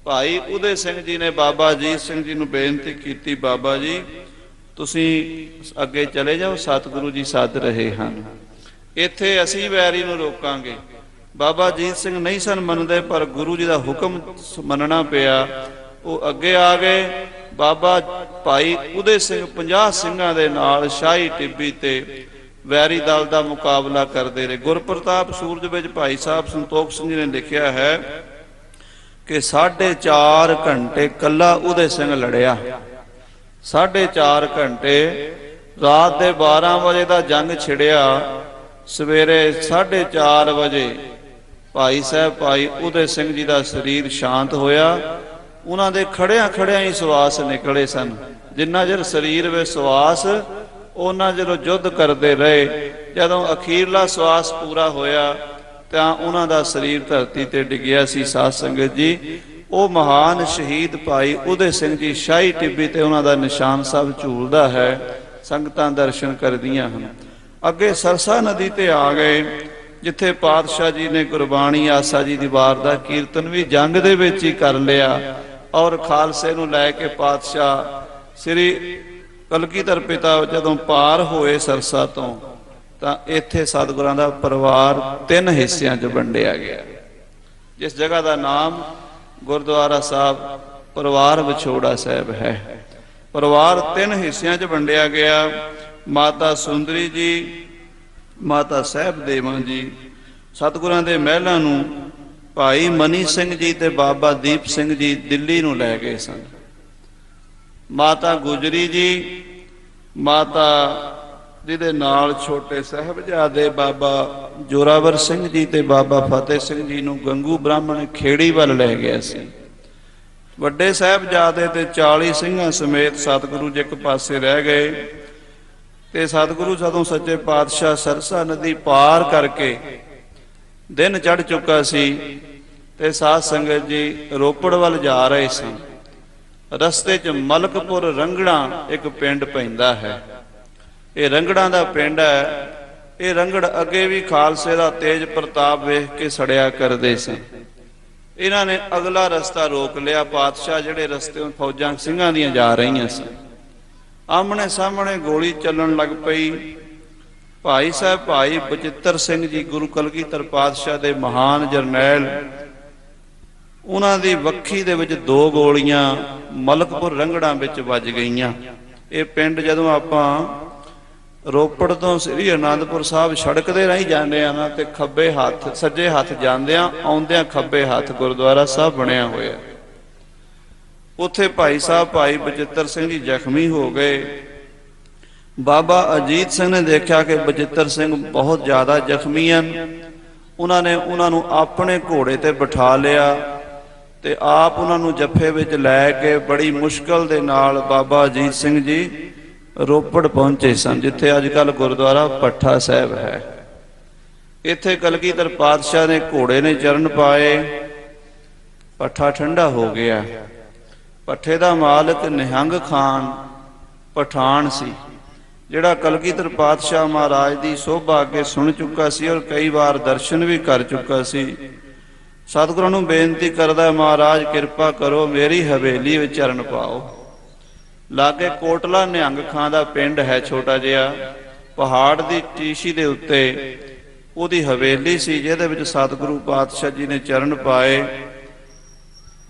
भाई उदय सिंह जी ने बाबा अजीत सिंह जी नूं बेनती कीती, बाबा जी तुसीं अगे चले जाओ, सतगुरु जी सद रहे हैं, इत्थे असीं वैरी नूं रोकांगे। बाबा अजीत सिंह नहीं सन मनदे, पर गुरु जी दा हुक्म मनना पिया। वो अगे आ गए। बाबा भाई उदय सिंह 50 ਸਿੰਘਾਂ ਦੇ ਨਾਲ शाही टिब्बी ते वैरी दल का मुकाबला करते रहे। गुरप्रताप सूरज विच भाई साहब संतोख सिंह जी ने लिखा है कि 4.5 घंटे कला उदय सिंह लड़िया। 4.5 घंटे रात के 12 बजे का जंग छिड़िया। सवेरे 4:30 बजे भाई साहब भाई उदय सिंह जी का शरीर शांत होया। उन्हां दे खड़िया खड़िया ही सवास निकले सन। जिन्ना चਿਰ शरीर में सवास उन्ना चਿਰ युद्ध करते रहे। जदों अखीरला सवास पूरा होया तां उन्हां दा शरीर धरती ते डिग्या सी। साध संगत जी वो महान शहीद भाई उदय सिंह जी शाही टिब्बी ते उन्हां दा निशान सब झूलदा है। संगतां दर्शन करदियां हन। अगे सरसा नदी ते आ गए, जिथे पातशाह जी ने गुरबाणी आसा जी दी वार दा कीर्तन भी जंग दे विच ही कर लिया। और खालसे नूं लैके पातशाह श्री कलगीधर पिता जदों पार होए सरसा तो तां इत्थे सतगुरां दा परिवार 3 हिस्सियां च वंडिया गया। जिस जगह का नाम गुरुद्वारा साहब परिवार विछोड़ा साहब है। परिवार 3 हिस्सियां च वंडिया गया। माता सुंदरी जी, माता साहब देवा जी सतगुरां दे महलां नूं भाई मनी सिंह जी ते बाबा दीप सिंह जी दिल्ली नूं लै गए सन। माता गुजरी जी, माता जी दे नाल छोटे साहिबजादे बाबा जोरावर सिंह जी ते बाबा फतेह सिंह जी नूं गंगू ब्राह्मण खेड़ी वल लै गया सी। वड्डे साहिबजादे ते 40 ਸਿੰਘਾਂ समेत सतगुरु जी एक पासे रह गए। ते सतगुरु जदों सच्चे पातशाह सरसा नदी पार करके दिन चढ़ चुका सी ते साध संगत जी रोपड़ वल जा रहे सन। रस्ते च मलकपुर रंगड़ा एक पिंड पैंदा है। ये रंगड़ा दा पिंड है। ये रंगड़ अगे भी खालसे दा तेज प्रताप वेख के सड़िया करदे सन। इन्हां ने अगला रस्ता रोक लिया। पातशाह जिहड़े रस्ते फौजां ਸਿੰਘਾਂ ਦੀਆਂ जा रही सन, आमने सामने गोली चलन लग पई। भाई साहब भाई बचिੱਤਰ सिंह जी गुरु कलगीधर पातशाह दे महान जरनैल, उन्हां दी वक्खी दे विच 2 गोलियां मलकपुर रंगड़ां विच वज गईयां। ये पिंड जदों आपां रोपड़ तो श्री आनंदपुर साहब सड़क दे राही जांदे आ ना, ते खब्बे हत्थ सज्जे हत्थ जांदियां आउंदियां खब्बे हत्थ गुरुद्वारा साहब बनिया होया। उत्थे भाई साहब भाई बचिੱਤਰ सिंह जी जख्मी हो गए। बाबा अजीत सिंह ने देखा कि बचिੱਤਰ सिंह बहुत ज़्यादा जख्मी हैं। उन्होंने उन्होंने अपने घोड़े ते बिठा लिया ते आप उन्होंने जफे विच लैके बड़ी मुश्किल दे नाल बाबा अजीत सिंह जी रोपड़ पहुंचे सन, जिथे अजकल गुरुद्वारा भट्ठा साहब है। इत्थे कलगीधर पातशाह ने घोड़े ने चरण पाए। भट्ठा ठंडा हो गया। भट्ठे का मालिक निहंग खान पठान सी, जिहड़ा कलगीधर पातशाह महाराज की शोभा अगे सुन चुका सी और कई बार दर्शन भी कर चुका सी। सतगुरां नूं बेनती करदा, महाराज किरपा करो मेरी हवेली विच चरण पाओ। लागे कोटला निहंग खां दा पिंड है छोटा जिहा। पहाड़ की टीशी के उत्ते उहदी हवेली सी, जिहदे विच सतगुरु पातशाह जी ने चरण पाए।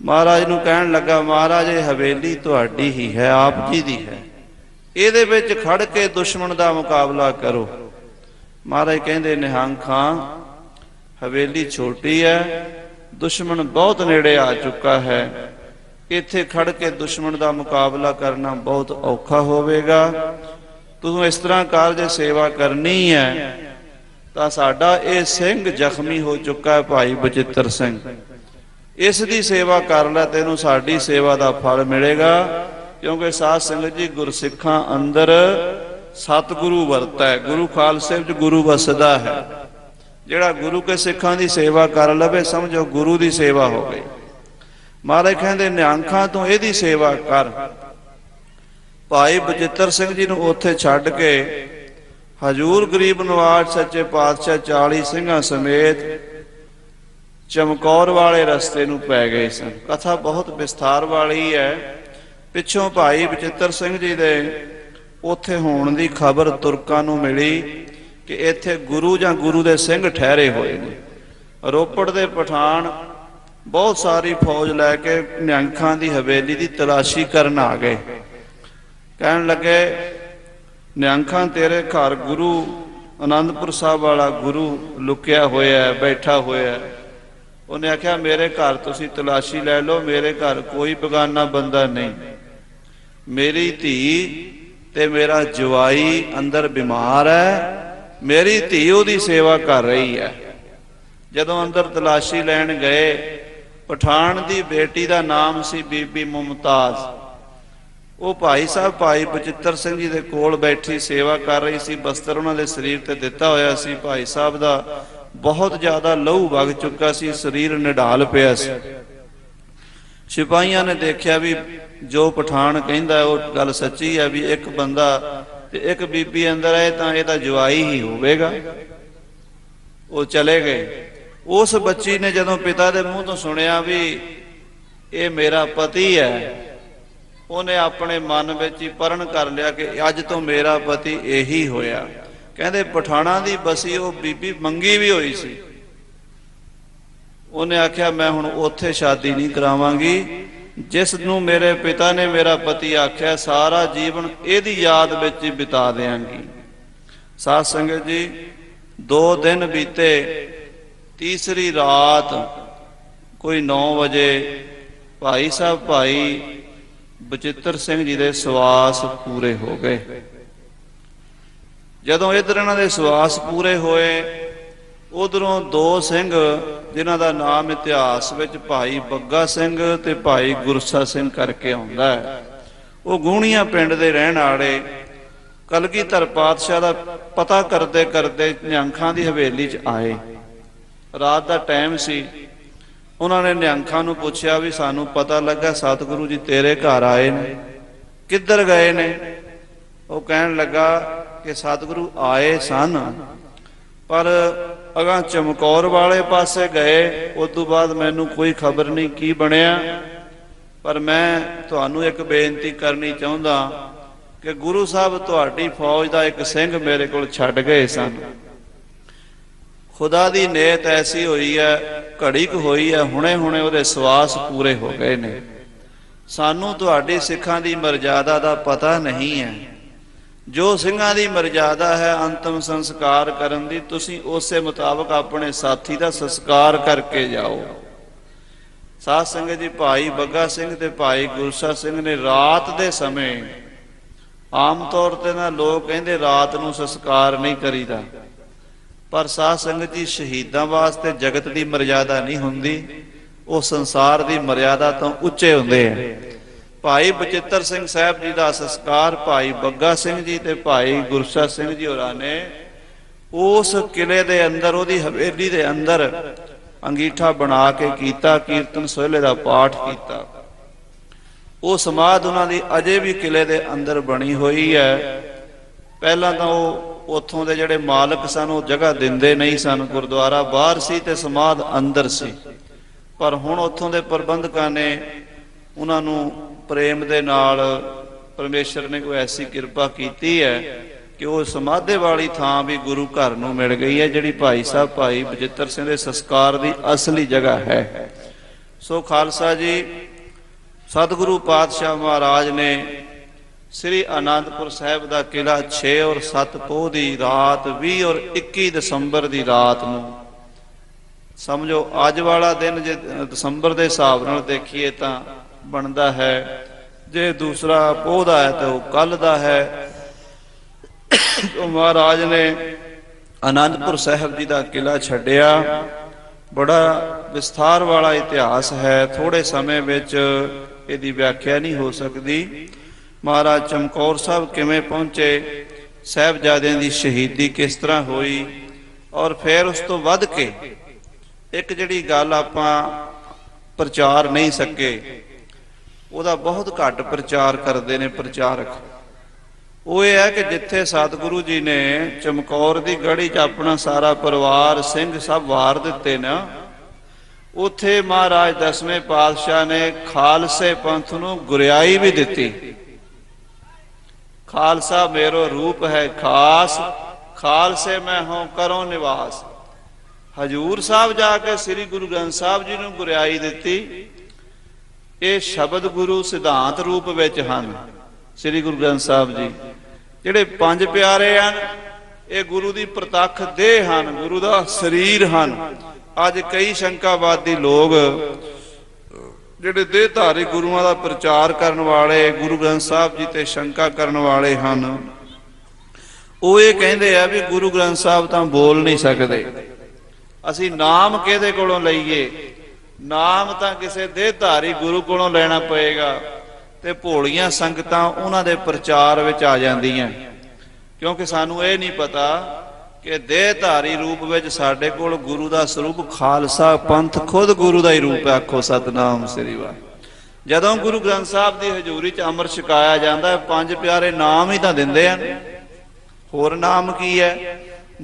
महाराज नूं कहण लगा, महाराज ये हवेली तुहाडी ही है, आप जी दी है, इहदे विच खड़ के दुश्मन का मुकाबला करो। महाराज कहंदे, निहंग खां हवेली छोटी है, दुश्मन बहुत नेड़े आ चुका है, इत्थे खड़ के दुश्मन का मुकाबला करना बहुत औखा होवेगा। तू इस तरह कर, जे सेवा करनी है तो साडा ये सिंह जख्मी हो चुका है भाई बचित्र सिंह, इस दी सेवा कर लै, तेनों साडी सेवा का फल मिलेगा। क्योंकि साध संगत जी गुरसिखां अंदर सतगुरु वरता है, गुरु खालसे विच गुरु वसदा है। जिहड़ा गुरु के सिखां की सेवा कर लवे समझो गुरु की सेवा हो गई। महाराज कहंदे निहंखां तू इहदी सेवा कर। भाई बचित्र सिंह जी नूं उत्थे छड्ड के हजूर गरीब नवाज सच्चे पातशाह 40 सिंघां समेत चमकौर वाले रस्ते नूं पै गए सन। कथा बहुत विस्तार वाली है। पिछों भाई बचित्र सिंह जी दे उत्थे होण दी खबर तुरकां नूं मिली कि इत्थे गुरु जां गुरु दे सिंह ठहरे हुए ने। रोपड़ दे पठान बहुत सारी फौज लैके निहंखां दी हवेली की तलाशी करन आ गए। कहन लगे, निहंखां तेरे घर गुरु आनंदपुर साहब वाला गुरु लुकिया होया है, बैठा होया है। उन्हें आख्या, मेरे घर तुसी तलाशी लै लो, मेरे घर कोई बेगाना बंदा नहीं, मेरी धी ते मेरा जवाई अंदर बीमार है, मेरी धी उहदी सेवा कर रही है। जदों अंदर तलाशी लैण गए, पठान दी बेटी दा नाम सी बीबी मुमताज। वो भाई साहब भाई बचित्र सिंह जी दे कोल बैठी सेवा कर रही सी। बस्तर उन्होंने शरीर ते दिता होया सी। भाई साहब दा बहुत ज्यादा लहू वग चुका सी, शरीर निढाल पिया सी। सिपाहियां ने देखिया भी जो पठान कहंदा है वो गल सच्ची है, भी एक बंदा ते एक बीबी अंदर है तां इहदा जवाई ही होवेगा। वो चले गए। उस बच्ची ने जदों पिता दे मूँह तो सुनिया भी ये मेरा पति है, उन्हें अपने मन विच ही प्रण कर लिया कि अज तो मेरा पति यही होया। कहंदे पठाणा दी बसी वो बीबी मंगी भी हुई सी। उन्हें आख्या, मैं हुण उत्थे शादी नहीं करावांगी, जिस नूं मेरे पिता ने मेरा पति आख्या सारा जीवन इहदी याद विच ही बिता देंगी। साध संगत जी 2 दिन बीते। तीसरी रात कोई 9 बजे भाई साहब भाई बचित्र सिंह जी दे सवास पूरे हो गए। जदों इधर इन्हां दे सवास पूरे होए, उधरों 2 सिंह जिन्हां दा नाम इतिहास विच भाई बग्गा सिंह ते भाई गुरसा सिंह करके आउंदा है। वो गूणिया पिंड दे रहण वाले कलगीधर पातशाह दा पता करते करते निहंखां दी हवेली च आए। रात का टाइम सी। उन्होंने निहंखां नूं पुछया भी सानू पता लगा सतगुरु जी तेरे घर आए ने, किधर गए ने? वो कहन लगा कि सतगुरु आए सन पर अगां चमकौर वाले पासे गए, उस तो बाद मैनू कोई खबर नहीं की बनया। पर मैं तुहानू एक बेनती करनी चाहुंदा कि गुरु साहब तुहाडी फौज का एक सिंह मेरे को छड्ड गए सन। खुदा दी नेत ऐसी हुई है, घड़ी क होई है, हुणे हुणे उहदे सवास पूरे हो गए ने। सानू तुहाडी सिखां दी मर्यादा दा पता नहीं है। जो सिंघां दी मर्यादा है अंतिम संस्कार करन दी, तुसीं उसे मुताबक अपने साथी दा संस्कार करके जाओ। साध संगत जी भाई बग्गा सिंह ते भाई गुरसा सिंह ने रात दे समय, आम तौर ते ना लोग कहंदे रात नूं संस्कार नहीं करीदा, पर साध संगत जी शहीदां वास्ते जगत की मर्यादा नहीं हुंदी, वो संसार की मर्यादा तो उच्चे हुंदे हैं। भाई बचित्र सिंह साहब जी का संस्कार भाई बग्गा सिंह जी ते भाई गुरसा सिंह जी होरां ने उस किले दे अंदर, उहदी हवेली दे अंदर अंगीठा बना के कीता, कीर्तन सोहले का पाठ किया। वो समाध उन्होंने अजे भी किले दे अंदर बनी हुई है। पहला तो उत्थों दे जिहड़े मालक सन वो जगह दिंदे नहीं सन, गुरुद्वारा बाहर सी ते समाध अंदर सी। पर हुण उत्थों दे प्रबंधकां ने उन्होंने प्रेम दे नाल परमेश्वर ने कोई ऐसी किरपा कीती है कि वो समाधे वाली थां भी गुरु घर नूं मिल गई है, जिहड़ी भाई साहब भाई बचित्र सिंह दे संस्कार दी असली जगह है। सो खालसा जी, सतगुरु पातशाह महाराज ने श्री आनंदपुर साहिब का किला 6 और 7 पोह की रात 20 और 21 दसंबर की रात नूं, समझो अज वाला दिन जे दसंबर के हिसाब नाल देखिए तो बनता है, जे दूसरा पोह का है तो कल का है। तो महाराज ने आनंदपुर साहिब जी का किला छड्डिया। बड़ा विस्तार वाला इतिहास है, थोड़े समय विच इहदी व्याख्या नहीं हो सकती। महाराज चमकौर साहब किवें पहुंचे, साहिबजादियां दी शहीदी किस तरह हुई, और फिर उस तो वध के एक जिहड़ी गल आपां प्रचार नहीं सके, ਉਹਦਾ बहुत घट प्रचार करते हैं प्रचारक। वो ये है कि जिथे सतगुरु जी ने चमकौर की गढ़ी च अपना सारा परिवार सिंह सब वार दिते ना, उथे महाराज 10वें पातशाह ने खालसे पंथ नूं गुरियाई भी दिती। खालसा मेरो रूप है खास, खालसे मैं हों करो निवास। हजूर साहब जाके श्री गुरु ग्रंथ साहब जी नूं गुरियाई दिती। ये शब्द गुरु सिद्धांत रूप विच हन। श्री गुरु ग्रंथ साहब जी जिहड़े 5 प्यारे हैं, ये गुरु की प्रतख देह हैं, गुरु का शरीर हैं। अज कई शंकावादी लोग जिहड़े देहधारी गुरुआं का प्रचार करने वाले, गुरु ग्रंथ साहब जी ते शंका करने वाले हैं, वो ये कहते हैं भी गुरु ग्रंथ साहब तो बोल नहीं सकते, असी नाम किहदे कोलों लईए, नाम तो किसी देहधारी गुरु कोलों लेना पएगा। ते भोलियां संगतां उन्हां दे प्रचार विच आ जांदियां, क्योंकि सानू ये नहीं पता कि देहधारी रूप विच साडे कोल गुरु दा स्वरूप खालसा पंथ खुद गुरु दा ही रूप है। आखो सतनाम श्री वाहिगुरू। जदों गुरु ग्रंथ साहब दी हजूरी च अमृत छकाया जांदा है, 5 प्यारे नाम ही तां दिंदे हन, होर नाम की है?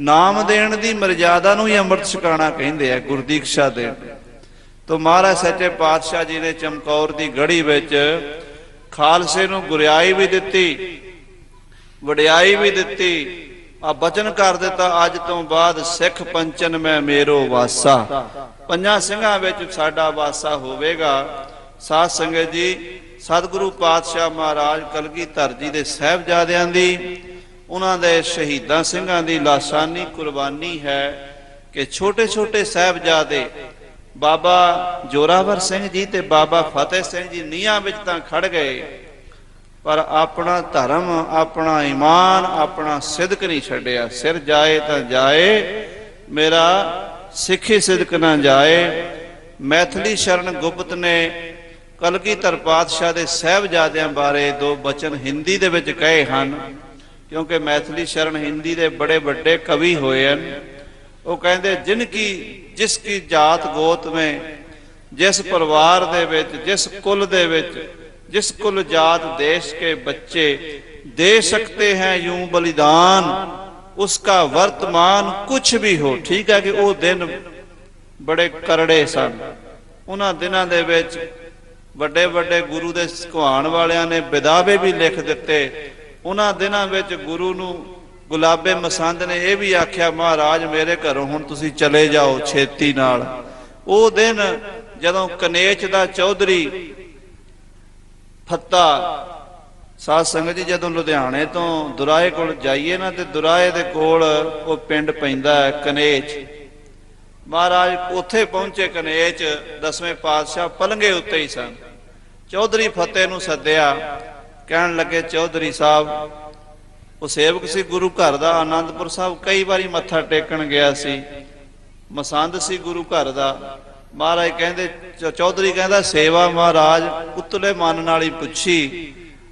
नाम देण दी मर्यादा नूं ही अमृत छकाना कहिंदे आ, गुरदीक्षा देण। तो महाराज सच्चे पातशाह जी ने चमकौर दी गढ़ी विच खालसे नूं गुरियाई भी दिती, वडियाई भी दिती। आ बचन कर दिता, अज तो बाद सिख पंचन मैं मेरो वासा, 5 ਸਿੰਘਾਂ विच साडा वासा होवेगा। साध संगत जी, सतगुरु पातशाह महाराज कलगीधर जी दे साहिबजादियां दी, उन्हां दे शहीदां ਸਿੰਘਾਂ दी लासानी कुर्बानी है कि छोटे छोटे साहिबजादे बाबा जोरावर सिंह जी ते बाबा फतेह सिंह जी नीहां विच तां खड़ गए, पर अपना धर्म, अपना ईमान, अपना सिदक नहीं छड्डिया। सिर जाए तां जाए, मेरा सिखी सिदक ना जाए। मैथिली शरण गुप्त ने कलगीधर पातशाह दे साहिबजादियां बारे 2 बचन हिंदी दे विच कहे हन, क्योंकि मैथिली शरण हिंदी दे बड़े बड़े कवि होए हन। वो कहते जिनकी जिसकी जात गोत में, जिस परिवार दे विच, जिस कुल दे विच, जिस कुल जात देश के बच्चे दे सकते हैं यूं बलिदान, उसका वर्तमान कुछ भी हो। ठीक है कि वो दिन बड़े करड़े सन, उन्हां दिनां दे विच वड्डे वड्डे गुरु दे सुभाण वालियां ने बिदावे भी लिख दिते। उन्हां दिनां विच गुरु नूं गुलाबे मसंद ने यह भी आख्या, महाराज मेरे घरों हुण तुसीं चले जाओ छेती नाल। वो दिन जदों कनेच दा चौधरी फत्ता, साध संगत जी जदों लुधियाने तो दुराए कोल जाइए ना, तो दुराए दे कोल वो पिंड पैंदा है कनेच। महाराज उत्थे पहुंचे कनेच, 10वें पातशाह पलंगे उत्ते ही सन। चौधरी फतेह नूं सद्दिया, कहण लगे चौधरी साहब, वो सेवक सी गुरु घर दा, आनंदपुर साहब कई बारी मत्था टेकण गया सी, मसंद सी गुरु घर दा। महाराज कहंदे, चौधरी कहंदा सेवा महाराज उतले मन नाल ही पुछी,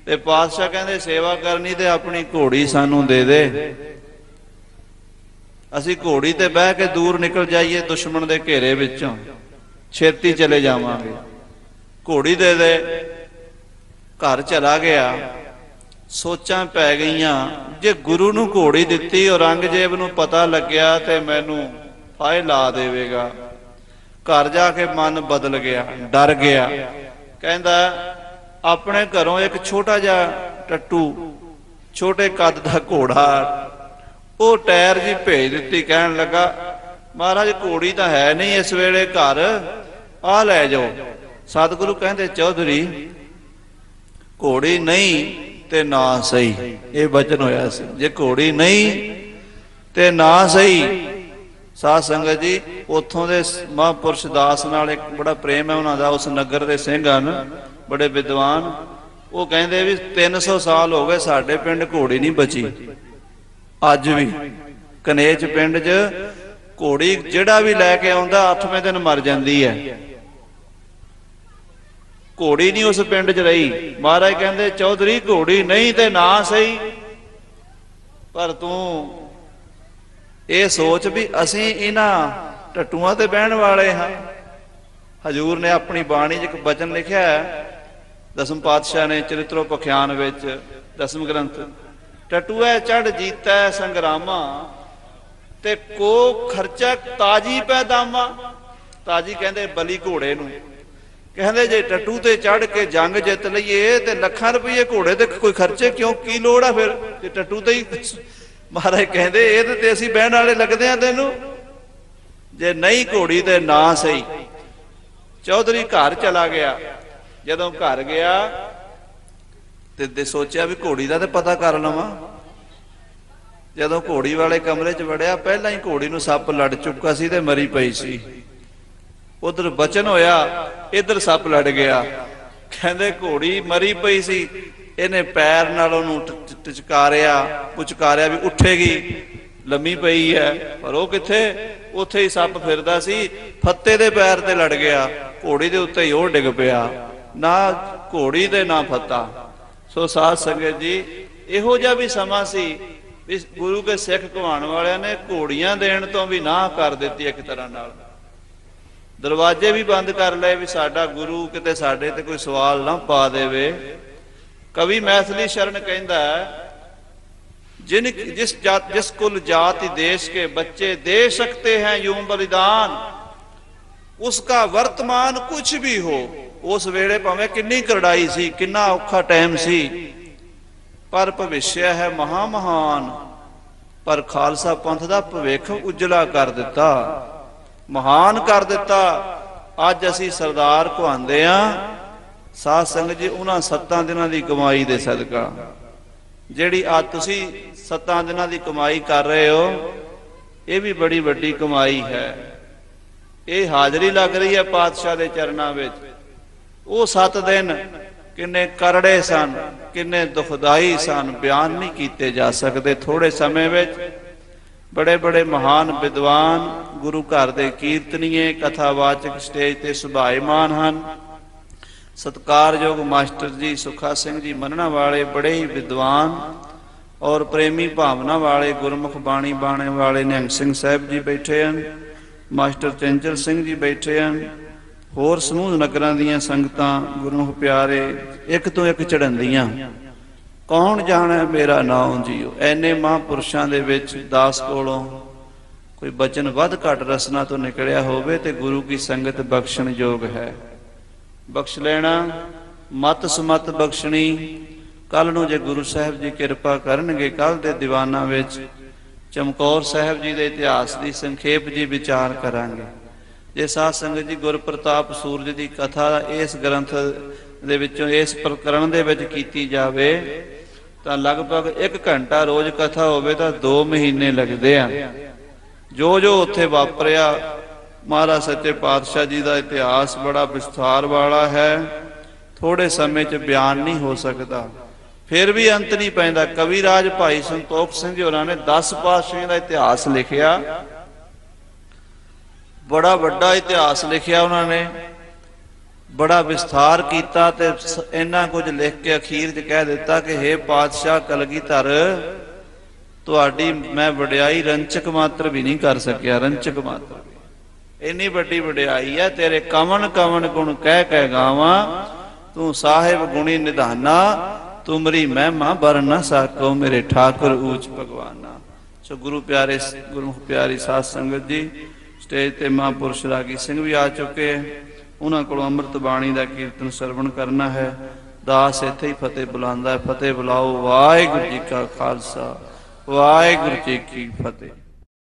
ते पातशाह कहंदे सेवा करनी ते अपनी घोड़ी सानू दे दे, असी घोड़ी ते बह के दूर निकल जाइए दुश्मन दे घेरे विचों, छेती चले जावांगे। घोड़ी दे दे। घर चला गया। सोचां पै गईयां, जे गुरु नूं घोड़ी दिती और औरंगजेब नूं पता लग्या ते मैनू फाहे ला देवेगा। घर जाके मन बदल गया, डर गया। कहंदा अपने घरों एक छोटा जिहा टट्टू छोटे कद का घोड़ा, वो टायर जी भेज दी, कहन लगा महाराज घोड़ी तो है नहीं इस वेले घर, आ लै जाओ। सतगुरु कहते चौधरी घोड़ी नहीं ते ना सही, ये वचन होया सी, जे घोड़ी नहीं ते ना सही। साध संगत जी उथों दे महापुरुष दास नाल एक बड़ा प्रेम है उन्हां दा, उस नगर दे सिंह हन बड़े विद्वान, वो कहते भी 300 साल हो गए साडे पिंड घोड़ी नहीं बची, अज भी कनेच पिंड च घोड़ी जिहड़ा भी लैके आउंदा 8वें दिन मर जाती है, घोड़ी नहीं उस पिंड च रही। महाराज कहते चौधरी घोड़ी नहीं ते ना सही, पर तू ये सोच भी असी इन्हां टट्टूआं ते बहन वाले हाँ। हजूर ने अपनी बाणी च एक वचन लिखा है, दसम पातशाह ने चरित्रोपख्यान विच दसम ग्रंथ, टटूए चढ़ जीता संग्रामा ते को खर्चा ताजी पैदामा। ताजी कहते बली घोड़े नूं, कहते जे टटू ते चढ़ के जंग जित लईए ते लखां रुपये घोड़े ते कोई खर्चे क्यों, की लोड़ है फिर जे टटू ते ही। महाराज कहते ये ते असीं बहन वाले लगदे आ तैनूं, जे नहीं घोड़ी ते ना सही। चौधरी घर चला गया, जदों घर गया ते सोचा भी घोड़ी का तो पता कर लवां। जदों घोड़ी वाले कमरे च वड़िया, पहला ही घोड़ी नूं सप लड़ चुका सी ते मरी पई सी। उधर बचन होया, इधर सप लड़ गया। कहंदे घोड़ी मरी पई सी, इहने पैर नाल ओहनूं टचकारिया पुचकारिया भी उठेगी, लम्मी पई है, पर वो किथे, उत्थे ही सप फिरदा सी, फत्ते दे पैर ते लड़ गया, घोड़ी दे उत्ते ही वो डिग पिया, ना घोड़ी ते ना फत्ता। सो साध संगत जी इहो जिहा भी समा सी भी गुरु के सिख घुमाण वालियां ने घोड़ियां देण तो भी नाह कर दित्ती, एक तरह नाल दरवाजे भी बंद कर लए भी साडा गुरु किते साडे ते कोई सवाल ना पा देवे। कवि मैथिली शरण कहंदा जिस कुल जाति देश के बच्चे दे सकते हैं यूं बलिदान, उसका वर्तमान कुछ भी हो। उस वेले भावें किन्नी करड़ाई सी, किन्ना औखा टाइम सी, पर भविष्य है महा महान। पर खालसा पंथ दा भविख उजला कर दिता, महान कर दिता। अज असी सरदार कहंदे आ साध संगत जी उन्हां 7 दिनां दी कमाई दे सदका, जिहड़ी अज तुसी 7 दिनां दी कमाई कर रहे हो, ये भी बड़ी वड्डी कमाई है। ये हाजरी लग रही है पातशाह दे चरनां विच। वो 7 दिन किन्ने करड़े सन, किन्ने दुखदाई सन, बयान नहीं कीते जा सकते। थोड़े समय विच बड़े बड़े महान विद्वान गुरु घर दे कीर्तनीए कथावाचक स्टेज ते सुभाएमान हन। सत्कारयोग मास्टर जी सुखा सिंह जी मनना वाले बड़े ही विद्वान और प्रेमी भावना वाले गुरमुख बाणी बाणे वाले निहंग सिंह साहब जी बैठे हैं, मास्टर चंचल सिंह जी बैठे हैं, होर समूह नगरां दीयां संगतां गुरमुख प्यारे एक तो एक चढ़ंदियां। कौन जाने मेरा नाम जीओ। ऐने महापुरुषां दे विच दास कोलों कोई बचन वध घट रसना तो निकलिया होवे ते गुरु की संगत बख्शण योग है। बख्श लेना, मत समत बख्शणी। कल नूं जे गुरु साहब जी किरपा करनगे, कल दे दीवानां विच चमकौर साहब जी दे इतिहास की संखेप जी विचार करांगे। जे साध संगत जी गुर प्रताप सूरज की कथा इस ग्रंथ दे विचों इस प्रकरण दे विच कीती जावे तां लगभग 1 घंटा रोज कथा होवे तां 2 महीने लगदे आ। जो जो उत्थे वापरिया महाराज सच्चे पातशाह जी का इतिहास बड़ा विस्तार वाला है, थोड़े समय च बयान नहीं हो सकता। फिर भी अंत नहीं पैंदा। कविराज भाई संतोख सिंह जी होरां ने 10 पातशाहियां का इतिहास लिखिया, बड़ा वड्डा इतिहास लिखिया उन्होंने, बड़ा विस्तार किया ते इन्ना कुछ लिख के अखीर च कह दिता कि हे पातशाह कलगीधर, तुहाडी मैं वड्याई रंचक मात्र भी नहीं कर सकिया। रंचक मात्र इन्नी वड्डी वड्याई है, तेरे कवन कवन गुण कह कह गावां, तू साहिब गुणी निधाना, तुमरी महिमा बर न सको मेरे ठाकुर ऊंच भगवाना। सो गुरु प्यारे गुरमुख प्यारी साध संगत जी, स्टेज ते महापुरुष रागी सिंह भी आ चुके हैं, उन्होंने को अमृत बाणी का कीर्तन सरवण करना है। दास इत्थे ही फतेह बुलांदा है। फतेह बुलाओ। वाहिगुरू जी का खालसा वाहिगुरू जी की फतेह।